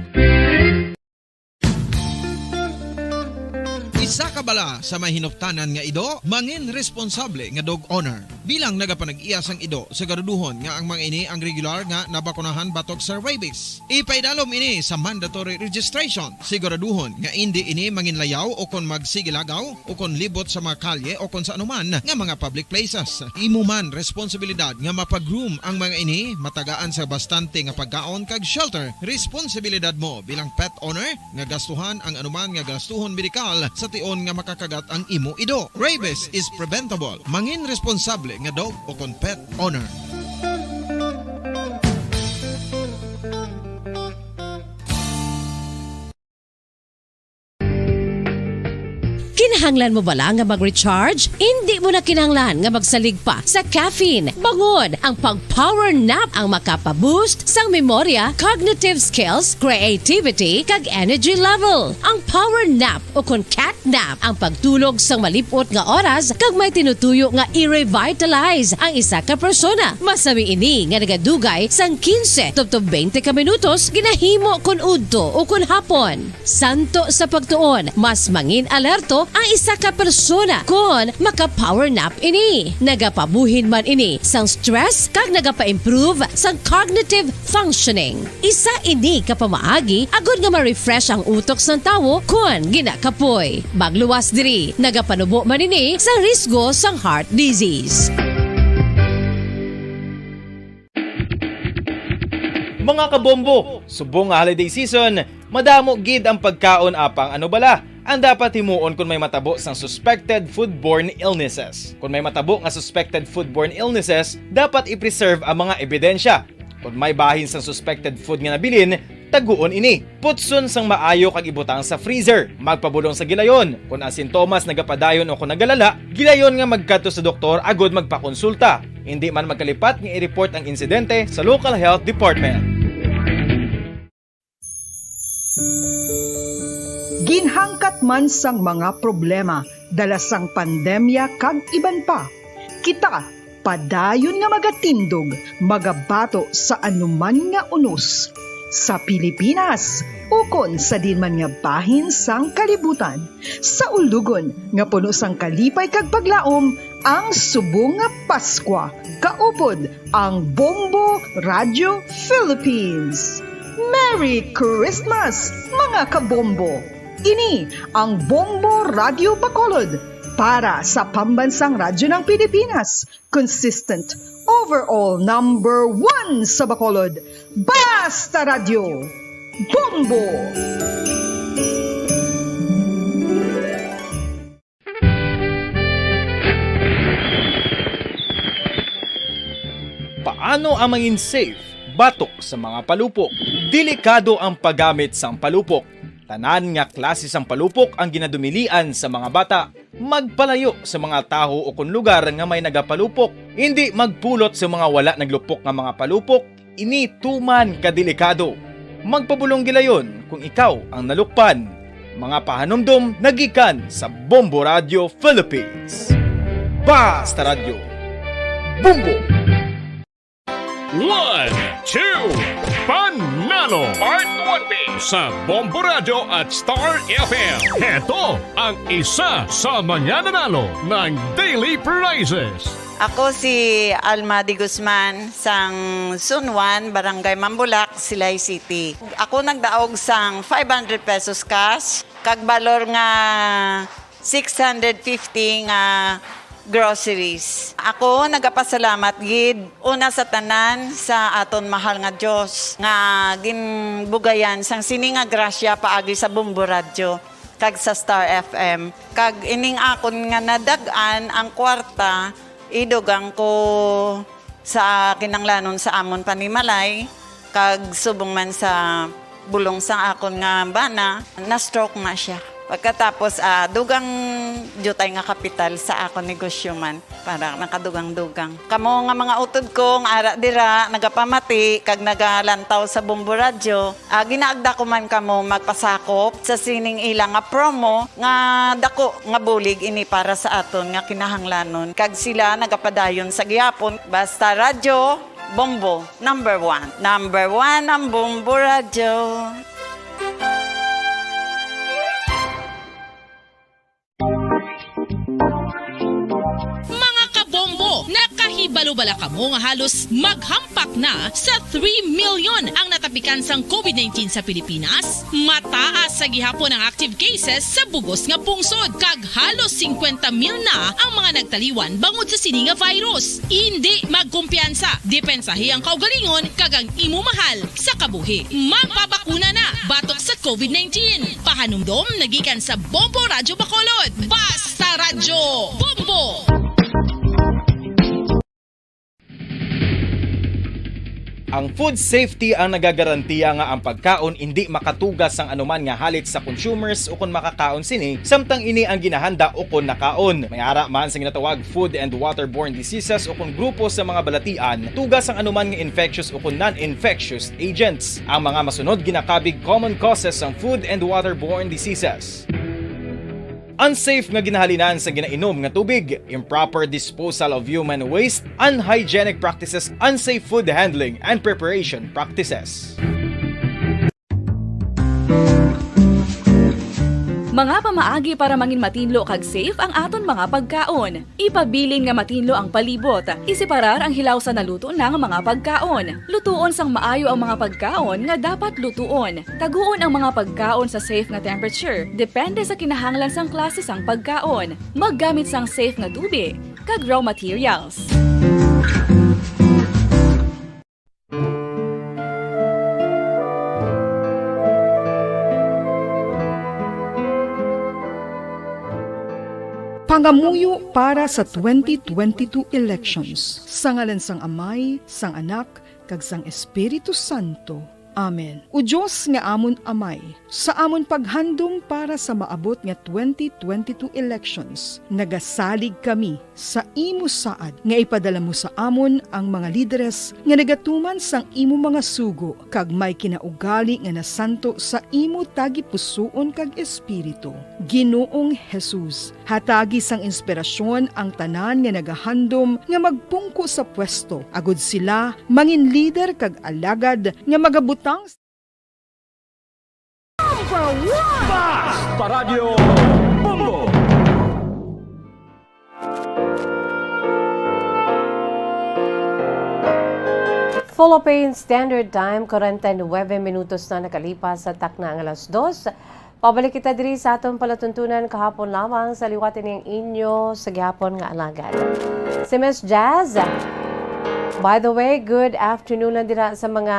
Isa ka bala sa may hinuptanan nga ido, mangin responsable nga dog owner. Bilang nagapanag-iyas ang ido, siguraduhon nga ang mga ini ang regular nga nabakunahan batok sa rabies. Ipaidalom ini sa mandatory registration. Siguraduhon nga hindi ini manginlayaw o kon magsigilagaw o kon libot sa mga kalye o kon sa anuman nga mga public places. Imo man responsibilidad nga mapag-groom ang mga ini, matagaan sa bastante nga pagkaon kag shelter. Responsibilidad mo bilang pet owner nga gastuhan ang anuman nga gastuhon medikal sa tion nga makakagat ang imo ido. Rabies is preventable. Mangin responsable nga dog o kon pet owner. Kinahanglan mo bala nga mag-recharge? Hindi mo na kinahanglan nga magsalig pa sa caffeine. Bangod ang pag-power nap ang makapaboost sang memorya, cognitive skills, creativity, kag energy level. Ang power nap o kon cat nap ang pagtulog sang malipot nga oras kag may tinutuyo nga i-revitalize ang isa ka persona. Masami ini nga nagadugay sang 15 tubtob 20 ka minutos ginahimo kun udto o kun hapon. Santo sa pagtuon, mas mangin alerto ang isa ka persona kung maka-power nap ini. Nagapabuhin man ini sang stress kag nagapa-improve sang cognitive functioning. Isa ini kapamaagi agud nga ma-refresh ang utok sang tawo kung ginakapoy. Bagluwas diri, nagapanubo man ini sang risgo sang heart disease. Mga kabombo, subong nga holiday season, madamo gid ang pagkaon apang ano bala ang dapat himuon kung may matabo sang suspected foodborne illnesses. Kung may matabo nga suspected foodborne illnesses, dapat i-preserve ang mga ebidensya. Kung may bahin sang suspected food nga nabilin, taguon ini. Putson sang maayo kag ibutang sa freezer. Magpabulong sa gilayon. Kung ang sintomas nagapadayon o kung nagalala, gilayon nga magkadto sa doktor agud magpakonsulta. Hindi man magkalipat nga i-report ang insidente sa local health department. Ginhangkat man sang mga problema dala sang pandemya kag iban pa. Kita padayon nga magatindog, magabato sa anuman nga unos. Sa Pilipinas, ukon sa dinman nga bahin sang kalibutan. Sa ulugon nga puno sang kalipay kag paglaom, ang subong nga Paskwa. Kaupod ang Bombo Radio Philippines. Merry Christmas, mga kabombo! Ini ang Bombo Radio Bacolod para sa pambansang radyo ng Pilipinas. Consistent, overall number 1 sa Bacolod. Basta Radio! Bombo! Paano ang mangin safe batok sa mga palupok? Delikado ang paggamit sang palupok. Tanan nga klase sang palupok ang ginadumilian sa mga bata. Magpalayo sa mga taho o kung lugar nga may nagapalupok. Hindi magpulot sa mga wala naglupok nga mga palupok. Ini tuman kadelikado. Magpabulong gilayon kung ikaw ang nalukpan. Mga pahanumdum nagikan sa Bombo Radio Philippines. Basta Radio. Bombo! 1, 2, Panalo Part 1B sa Bombo Radio at Star FM. Ito ang isa sa mga nanalo ng daily prizes. Ako si Alma de Guzman sang Sunwan, Barangay Mambulak, Silay City. Ako nagdaog sang 500 pesos cash, kag balor nga 650 nga groceries. Ako nagapasalamat gid una sa tanan sa aton mahal nga Dios nga ginbugayan sang sini nga grasya paagi sa Bombo Radio kag sa Star FM. Kag ining akon nga nadag-an ang kwarta idugang ko sa kinanglanon sa amon panimalay kag subong man sa bulong sang akon nga bana na stroke na siya. Pagkatapos, dugang jutay nga kapital sa ako negosyo man para nakadugang-dugang. Kamo nga mga utod ko, nga ara dira, nagapamati, kag nagalantaw sa Bombo Radio, ginaagda ko man kamo magpasakop sa sining ilang nga promo, nga dako nga bulig ini para sa aton nga kinahanglanon. Kag sila nagapadayon sa gihapon, Basta Radio, Bombo, number 1. Number 1 ang Bombo Radio. Nakahibalo-bala ka mo nga halos maghampak na sa 3 million ang natapikan sang COVID-19 sa Pilipinas. Mataas sa gihapon ang active cases sa bugos nga pungsod. Kag halos 50,000 na ang mga nagtaliwan bangod sa sini nga virus. Hindi magkumpiyansa. Depensahi ang kaugalingon kag ang imo mahal sa kabuhi. Magpabakuna na batok sa COVID-19. Pahanumdom nagikan sa Bombo Radio Bacolod. Basta Radio Bombo! Ang food safety ang nagagarantiya nga ang pagkaon hindi makatugas sang anuman nga halit sa consumers o kung makakaon sini, samtang ini ang ginahanda o kung nakaon. May ara man sa ginatawag food and waterborne diseases o kung grupo sa mga balatian, tugas ang anuman nga infectious o kung non-infectious agents. Ang mga masunod ginakabig common causes ng food and waterborne diseases. Unsafe nga ginahalinan sa ginainom nga tubig, improper disposal of human waste, unhygienic practices, unsafe food handling, and preparation practices. Mga pamaagi para mangin matinlo kag safe ang aton mga pagkaon. Ipabilin nga matinlo ang palibot. Isiparar ang hilaw sa naluto ng mga pagkaon. Lutuon sang maayo ang mga pagkaon nga dapat lutuon. Taguon ang mga pagkaon sa safe nga temperature. Depende sa kinahanglan sang klase sang pagkaon. Maggamit sang safe nga tubig kag raw materials. Pangamuyo para sa 2022 elections. Sa ngalan sang Amay, sang Anak, kag sang Espiritu Santo. Amen. O Diyos nga amon Amay, sa amon paghandom para sa maabot nga 2022 elections, nagasalig kami sa imo saad nga ipadala mo sa amon ang mga lideres nga nagatuman sang imo mga sugo kag may kinaugali nga nasanto sa imo tagipusoon kag espiritu. Ginoong Jesus, hatagi sang inspirasyon ang tanan nga nagahandom nga magpungko sa pwesto, agud sila mangin leader kag alagad nga magabutang Paradyo Bombo! Philippine Standard Time, 49 minutos na nakalipas sa takna ang alas 2. Pabalik kita diri sa atong palatuntunan kahapon lamang sa liwatin ng inyo sa gihapon nga alagad. Si Miss Jazz. By the way, good afternoon lang dira sa mga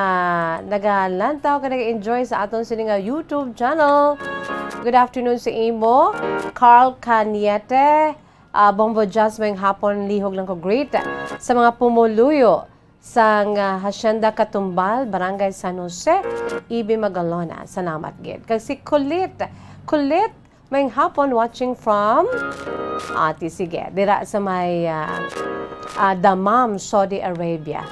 nagalantaw ka nag-enjoy sa aton sininga YouTube channel. Good afternoon sa imo, Carl Caniete, Bombo Jasmine hapon lihog lang ko great sa mga pumuluyo sang Hacienda Katumbal, Barangay San Jose, Ibi Magalona. Salamat gid. Kasi Kulit, may hapon watching from Ati sige, dira sa may Dammam, Saudi Arabia.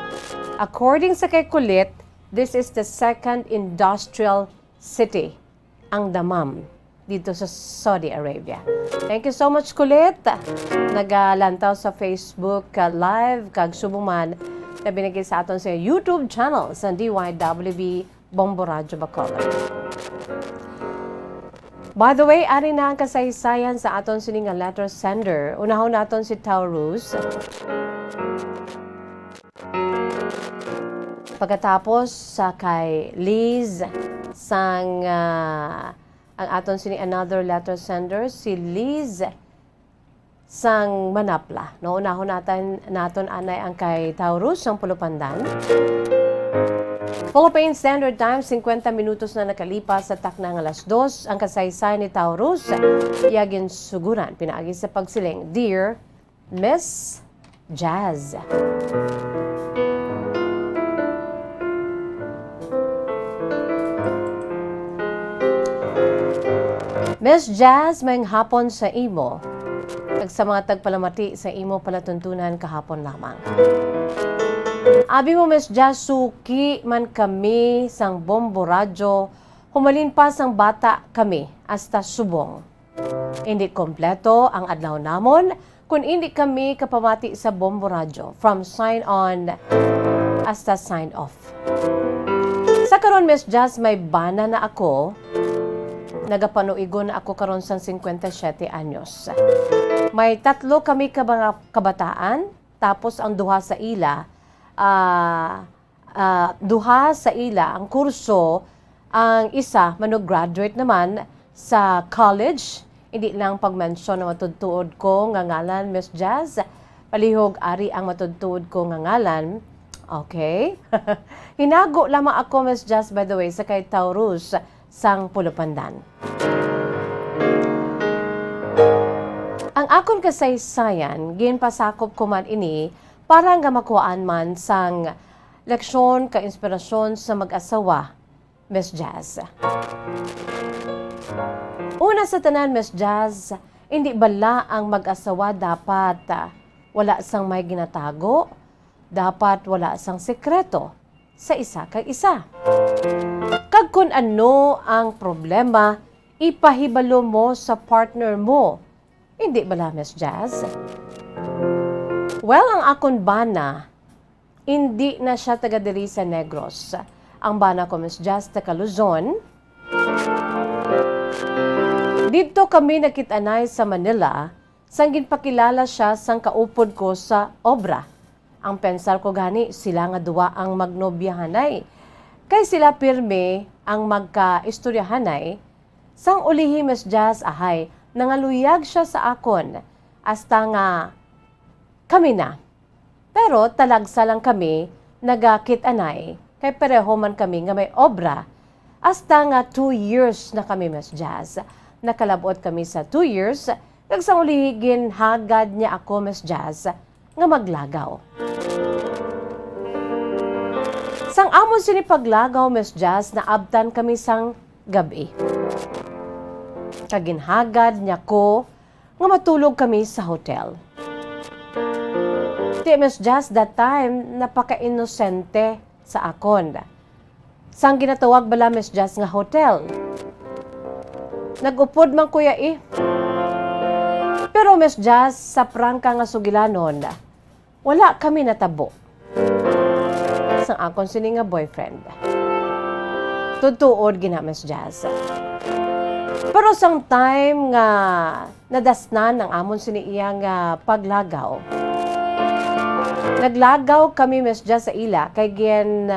According sa kay Kulit, this is the second industrial city, ang Dammam, dito sa Saudi Arabia. Thank you so much, Kulit. Nagalantaw sa Facebook Live, kag subuman na binigay sa aton sa YouTube channel sa DYWB Bombo Radyo Bacolod. By the way, ari na ang kasaysayan sa aton sining letter sender. Unahon naton si Taurus. Pagkatapos sa kay Liz sang ang aton sining another letter sender si Liz sang Manapla. No, unahon naton anay ang kay Taurus sang Pulupandan. Philippine Standard Time, 50 minutos na nakalipas sa takna ng alas 2. Ang kasaysay ni Taurus, iyagin suguran, pinaagi sa pagsiling, Dear Miss Jazz. Miss Jazz, may hapon sa imo. Kag sa mga tagpalamati sa imo palatuntunan kahapon lamang. Abi mo, Miss Jazz, suki man kami sang Bombo Radyo, humalin pa sang bata kami hasta subong. Hindi kompleto ang adlaw namon kung hindi kami kapamati sa Bombo Radyo from sign on hasta sign off. Sa karon, Miss Jazz, may bana na ako. Nagapanuigon na ako karon sang 57 anyos. May 3 kami ka mga kabataan, tapos ang duha sa ila, ang kurso, ang isa graduate naman sa college. Hindi lang pag-mention na matudtuod ko nga ngalan, Miss Jazz. Palihog ari ang matudtuod ko nga ngalan. Okay? Hinago lamang ako, Miss Jazz, by the way, sa kay Taurus sang Pulupandan. Ang akon kasaysayan, ginpasakop ko man ini, para nga makuhaan man sang leksyon ka inspirasyon sa mag-asawa, Miss Jazz. Una sa tanan, Miss Jazz, hindi bala ang mag-asawa dapat wala sang may ginatago, dapat wala sang sekreto sa isa kag isa. Kag kun ano ang problema, ipahibalo mo sa partner mo. Hindi bala, Miss Jazz? Well, ang akon bana, hindi na siya taga diri sa Negros. Ang bana ko, Miss Jazz, taga Luzon. Dito kami nakitanay sa Manila, sang ginpakilala siya sang kaupod ko sa obra. Ang pensar ko gani, sila nga duwa ang magnobyahanay. Kay sila pirme ang magka-istoryahanay, sang ulihi, Miss Jazz, ahay, nangaluyag siya sa akon, hasta nga kami na. Pero talagsa lang kami, nagakit-anay, kay pareho man kami nga may obra, hasta nga 2 years na kami, Miss Jazz. Nakalabot kami sa 2 years, nagsang ulihigin hagad niya ako, Miss Jazz, nga maglagaw. Sang amon sinipaglagaw, Miss Jazz, naabtan kami sang gabi. Kaginhagad niya ko, nga matulog kami sa hotel. Miss Jazz, that time, napaka-inosente sa akon. Sang ginatawag bala, Miss Jazz, nga hotel. Nag-upod man kuya Pero, Miss Jazz, sa prangka nga sugilanon, wala kami natabo. Sang akon sini nga boyfriend. Tutuod gina, Miss Jazz. Pero sang time nga nadasnan ang amon sini iya nga paglagaw, naglagaw kami, Miss Jazz, sa ila, kay gen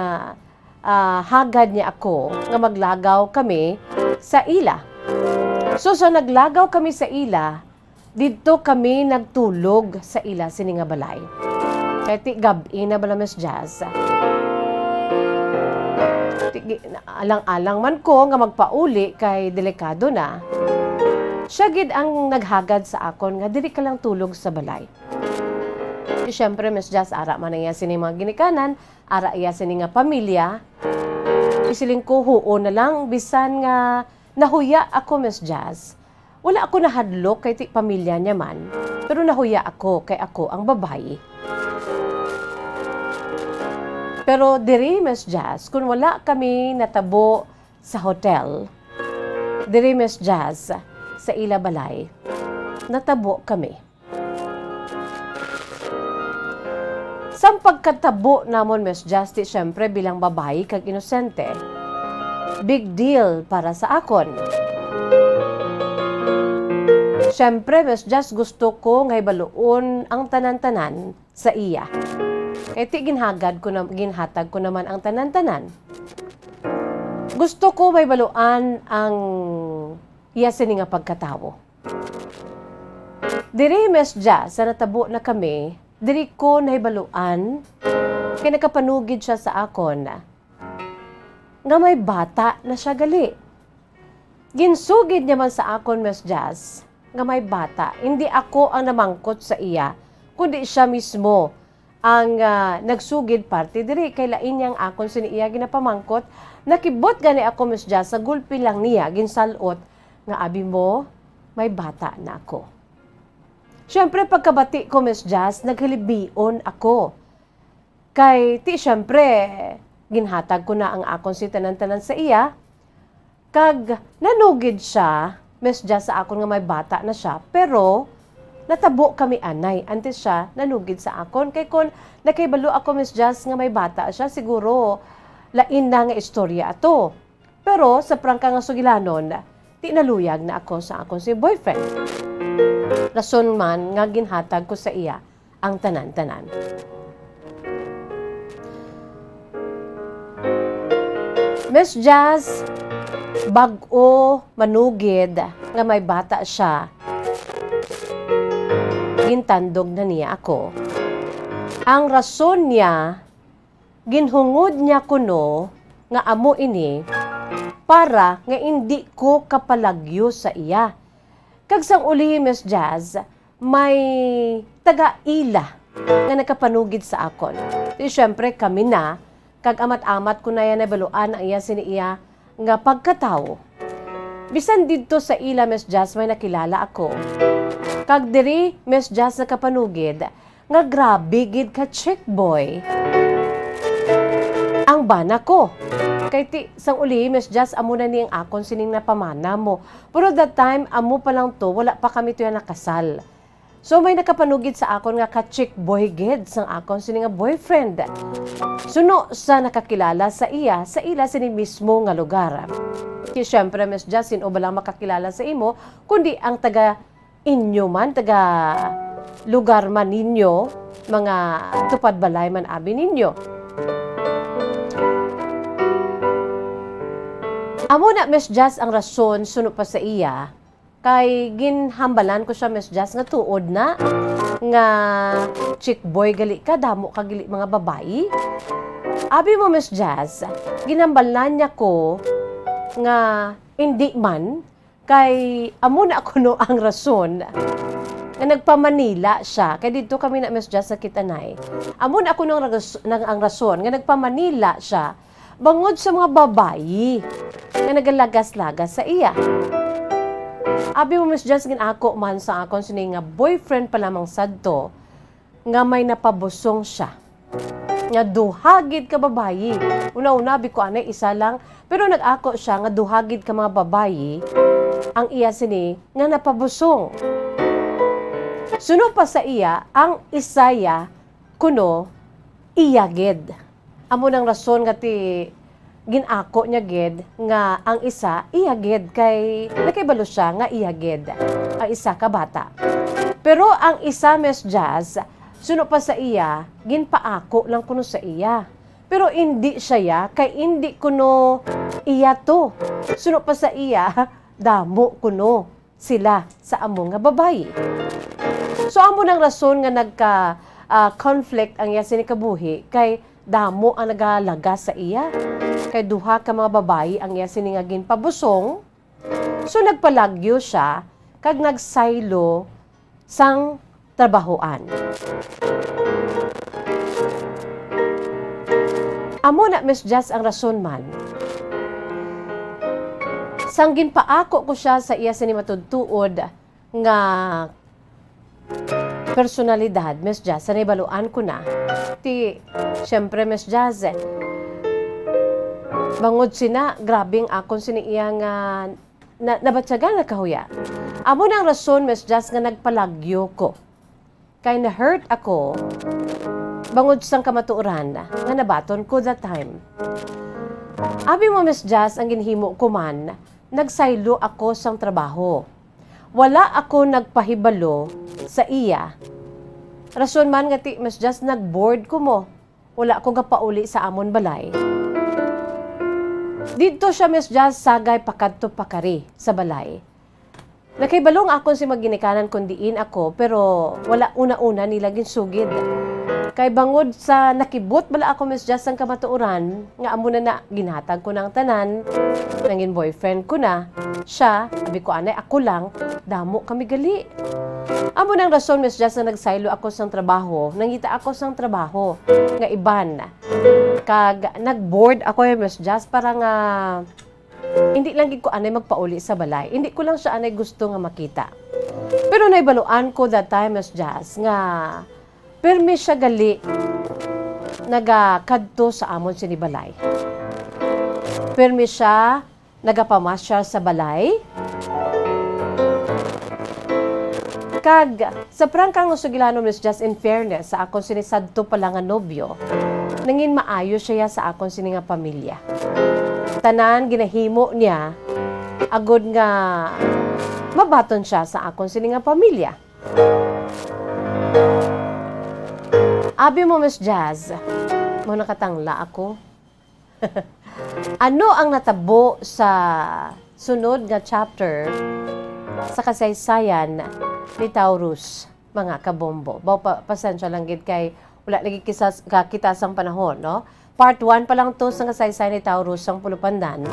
hagad niya ako nga maglagaw kami sa ila. So, naglagaw kami sa ila, dito kami nagtulog sa ila sini nga balay. Kaya ti gabi na bala, Miss Jazz. Alang-alang man ko nga magpauli kay delikado na. Siya gid ang naghagad sa akon nga dili ka lang tulog sa balay. Siyempre, Miss Jazz, ara man iya sini mga ginikanan, ara iya sini nga pamilya. Isiling ko huo na lang, bisan nga nahuya ako, Miss Jazz. Wala ako nahadlok kay ti pamilya niya man, pero nahuya ako kay ako ang babae. Pero diri, Miss Jazz, kung wala kami natabo sa hotel, diri, Miss Jazz, sa ila balay, natabo kami. Sa pagkatabo namon, Miss Jazz, siyempre bilang babae kag inosente, big deal para sa akon. Siyempre, Miss Jazz, gusto ko nga ibaluon ang tanan-tanan sa iya. Kaya ginhatag ko naman ang tanan-tanan. Gusto ko may baluan ang iya sini nga pagkatawo. Diri, Miss Jazz, sa natabo na kami, diri ko nahibaluan, kaya nakapanugid siya sa akon, nga may bata na siya gali. Ginsugid niya man sa akon, Miss Jazz, nga may bata. Hindi ako ang namangkot sa iya, kundi siya mismo ang nagsugid parte diri. Kay lain niyang akon sini iya ginapamangkot, nakibot gani ako, Miss Jazz, sa gulpi lang niya, ginsalot, nga abi mo, may bata na ako. Siyempre, pagkabati ko, Miss Jazz, naghilibion ako. Kay, siyempre, ginhatag ko na ang akon si tanan-tanan sa iya. Kag, nanugid siya, Miss Jazz, sa akon nga may bata na siya. Pero, natabo kami anay. Antes siya, nanugid sa akon. Kay kon, nakaibalo ako, Miss Jazz, nga may bata siya, siguro, lain na nga istorya ato. Pero, sa prangka nga sugilanon, tinaluyag na ako sa akon si boyfriend. Rason man nga ginhatag ko sa iya ang tanan-tanan. Miss Jazz, bag-o manugid nga may bata siya, gintandog na niya ako. Ang rason niya, ginhungod niya kuno nga amo ini para nga hindi ko kapalagyo sa iya. Kag sang uli, Miss Jazz, may taga-ila nga nakapanugid sa akon. Siyempre kami na Kag amat-amat ko na yan nabaluan ang iya siniiya nga pagkatao. Bisan didto sa ila Miss Jazz may nakilala ako. Kag diri Miss Jazz nakapanugid nga grabe gid ka chick boy. Ang bana ko. Kay ti sang uli Miss Jazz amo na ni ang akon sining napamana mo. Pero that time amo pa lang to, wala pa kami to yan nakasal. So may nakapanugid sa akon nga ka chick boy gid sang akon sining nga boyfriend. Suno sa nakakilala sa ila sini mismo nga lugar. Kaya syempre, Miss Jazz, sino ba lang makakilala sa imo, kundi ang taga inyo man, taga lugar man ninyo, mga tupad balay man abi ninyo. Amo na, Miss Jazz, ang rason, suno pa sa iya, kay ginhambalan ko siya, Miss Jazz, nga tuod na, nga chick boy gali ka, damo ka gali mga babae. Abi mo, Miss Jazz, ginhambalan niya ko, nga hindi man kay amo na ako no ang rason nga nagpa-Manila siya kay dito kami na Miss Jazz sa Kitanay. Amo na ako nang ang rason nga nagpa-Manila siya bangod sa mga babayi nga nagalagas-lagas sa iya. Abi mo Miss Jazz ginako man sa akon sini nga boyfriend pa lamang sadto nga may napabusong siya. Nga duhagid ka babayi. Una-una, ko anay isa lang. Pero nag-ako siya nga duhagid ka mga babayi. Ang iya sini nga napabusong. Suno pa sa iya, ang isaya kuno iyagid. Amo nang rason nga ti ginako niya gid nga ang isa iyagid kay nakibalo siya nga iyagid. Ang isa ka bata. Pero ang isa Miss Jazz, suno pa sa iya, ginpaako lang kuno sa iya. Pero hindi siya ya, kay hindi kuno iya to. Suno pa sa iya, damo kuno sila sa amo nga babayi. So amo nang rason nga nagka-conflict ang iya sinikabuhi, kay damo ang nagalaga sa iya. Kay duha ka mga babayi ang iya sininga ginpabusong. So nagpalagyo siya, kag nagsaylo sang trabahoan. Amo na Miss Jazz ang rason man. Sang ginpaako ko siya sa iya sini matudtuod nga personalidad, Miss Jazz, sa naibaluan ko na. Siyempre Miss Jazz, bangod sina, grabing akon sini iya nga nabatsagan na kahuya. Amo na ang rason Miss Jazz nga nagpalagyo ko. Kay na-hurt ako, bangod sang kamatuoran nga nabaton ko that time. Abi mo Miss Jazz, ang ginhimo ko man, nagsaylo ako sang trabaho. Wala ako nagpahibalo sa iya. Rason man nga ti Miss Jazz, nag-board ko mo. Wala ako gapauli sa amon balay. Dito siya Miss Jazz, sagay pakadto pakari sa balay. Nakaibalong ako si maginikanan kundiin ako, pero wala una-una nila ginsugid. Kay bangod sa nakibot bala ako Miss Jazz ang kamatuoran, nga amo na ginhatag ko ng tanan, nangin boyfriend ko na, siya, abi ko anay ako lang, damo kami gali. Amo nang rason Miss Jazz na nagsaylo ako sang trabaho, nangita ako sang trabaho, nga iban. Kag nag-board ako Miss Jazz para nga hindi lang gid ko anay magpauli sa balay. Hindi ko lang siya anay gusto nga makita. Pero naibaluan ko that time Miss Jazz nga permi siya gali nagakadto sa amon sini balay. Permi siya nagapamasyal sa balay. Kag sa prangkang usugilano Miss Jazz, in fairness sa akon sinisadto pa lang nga nobyo, nangin maayo siya sa akon sini nga pamilya. Tanan ginahimo niya agod nga mabaton siya sa akon sini nga pamilya. Abi mo Miss Jazz, mo nakatangla ako. Ano ang natabo sa sunod nga chapter sa kasaysayan ni Taurus, mga kabombo? Pasensya lang gid kay wala lagi kita sang panahon, no? Part 1 pa lang to sa kasaysayan ni Taurus sang Pulupandan.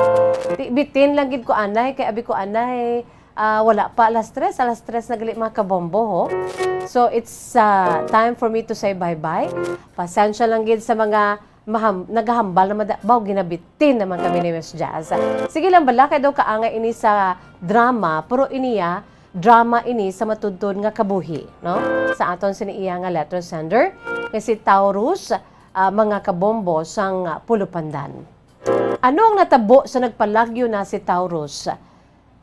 Bitin lang gid ko anay, kay abi ko anay, wala pa alas 3 na gali mga kabombo, ho? So, it's time for me to say bye-bye. Pasensya lang gid sa mga naghahambal na madabaw, ginabitin naman kami ni Miss Jazz. Sige lang bala, kaya daw kaangay ini sa drama, pero iniya, drama ini sa matudtod nga kabuhi. No? Sa aton siniiya nga letter sender, kasi Taurus, mga kabombo sang Pulupandan. Ano ang natabo sa nagpalagyo na si Taurus?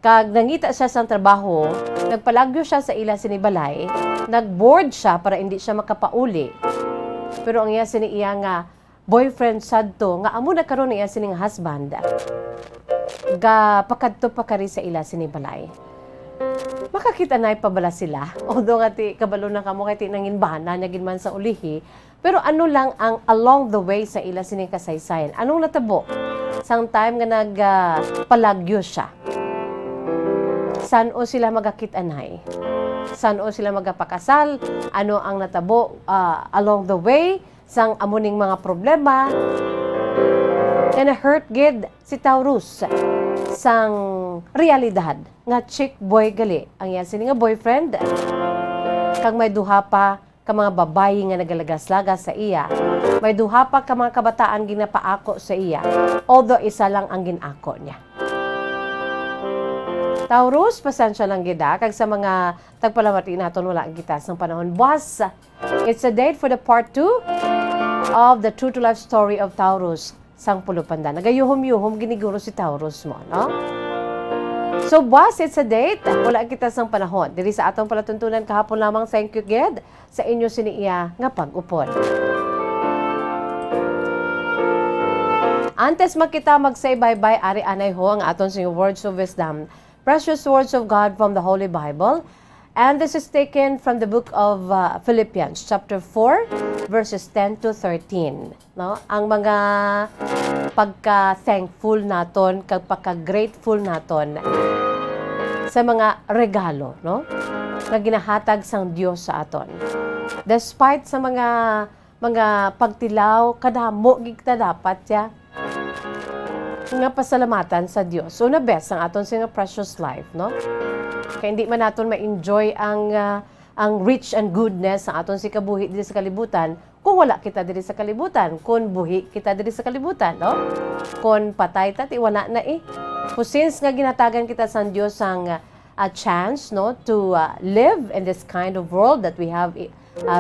Kag nangita siya sa trabaho, nagpalagyo siya sa ila sinibalay, nagboard siya para hindi siya makapauli. Pero ang iya siniiya nga boyfriend sadto nga amo na karon niya sining husband. Ga pakadto pa kari sa ila sinibalay. Makakita na pabala sila. Although nga ti kabalo na kamo kay ti nangin bana nya man sa ulihi, pero ano lang ang along the way sa ila sining kasaysayan. Anong natabo? Sang time nga nagpalagyo siya. Saan o sila magakit-anay? Saan o sila magapakasal? Ano ang natabo along the way? Sang amuning mga problema? And hurt gid si Taurus sang realidad nga chick boy gali. Ang yan sini nga boyfriend. Kag may duha pa ka mga babayi nga nagalagas-lagas sa iya. May duha pa ka mga kabataan ginapaako sa iya. Although isa lang ang ginako niya. Taurus, pasensya lang gida. Kag sa mga tagpalamati naton wala ang gitas ng panahon. Boss, it's a date for the part 2 of the true to life story of Taurus sang Pulupandan. Nagayuhom-yuhom giniguro si Taurus mo, no? So, boss, it's a date. Wala ang gitas ng panahon. Diri sa atong palatuntunan kahapon lamang, thank you, Ged, sa inyo siniiya nga pag-upod. Antes makita mag-say bye-bye, ari anay ho ang aton sa words of wisdom. Precious words of God from the Holy Bible. And this is taken from the book of Philippians, chapter 4, verses 10 to 13. No? Ang mga pagka-thankful naton, pagka-grateful naton sa mga regalo, no? Na ginahatag sang Dios sa aton. Despite sa mga pagtilaw, kadamo gigta dapat ya nga pasalamatan sa Dios. So, na best ang aton sa precious life, no? Kaya hindi man naton ma-enjoy ang rich and goodness ang aton si kabuhi diri sa kalibutan kung wala kita diri sa kalibutan, kung buhi kita diri sa kalibutan, no? Kung patay ta, wala na eh. So, since nga ginatagan kita sa Dios ang a chance, no, to live in this kind of world that we have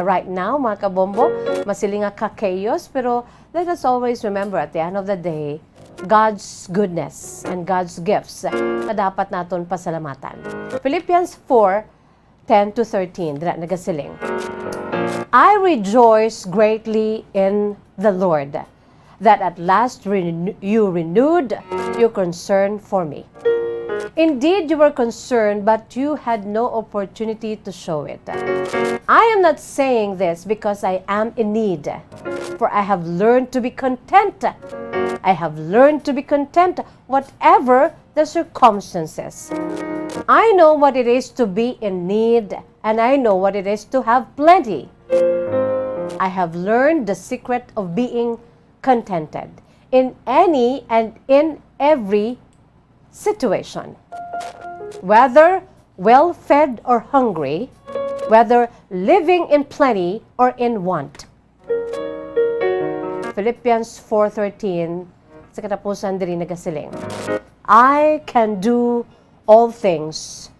right now, mga kabombo, masiling nga ka-chaos, pero let us always remember at the end of the day, God's goodness and God's gifts na dapat naton pasalamatan. Philippians 4:10 to 13, dira nagasiling. I rejoice greatly in the Lord, that at last you renewed your concern for me. Indeed, you were concerned, but you had no opportunity to show it. I am not saying this because I am in need, for I have learned to be content. I have learned to be content whatever the circumstances. I know what it is to be in need, and I know what it is to have plenty. I have learned the secret of being contented in any and in every situation. Whether well-fed or hungry, whether living in plenty or in want. Philippians 4:13, sa katapusan diri nagasiling. I can do all things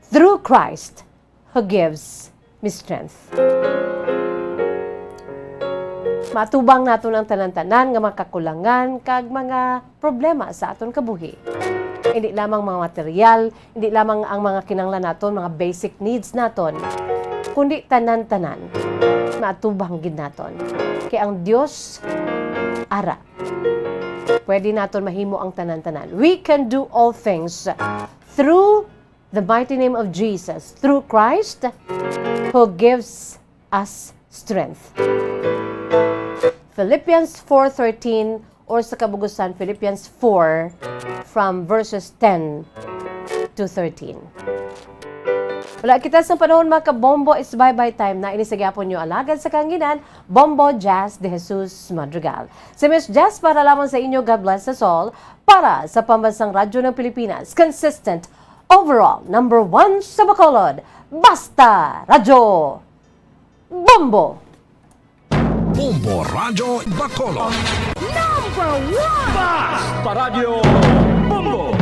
through Christ who gives me strength. Matubang nato ng tanan-tanan nga makakulangan kag mga problema sa aton kabuhi. Hindi lamang mga material, hindi lamang ang mga kinanglan naton, mga basic needs naton, kundi tanan-tanan matubang gid naton. Kay ang Dios ara. Pwede naton mahimo ang tanan-tanan. We can do all things through the mighty name of Jesus, through Christ who gives us strength. Philippians 4:13 or sa kabugusan Philippians 4 from verses 10 to 13. Wala kita sa panahon mga kabombo, is bye-bye time na inisagapon nyo alagad sa kanginan, Bombo Jazz de Jesus Madrigal. Si Miss Jazz para lamang sa inyo, God bless us all, para sa Pambansang Radyo ng Pilipinas, consistent, overall, number 1 sa Bacolod, Basta Radyo Bombo! Bombo Radio Bacolod. Number 1! Basta Radio Bombo!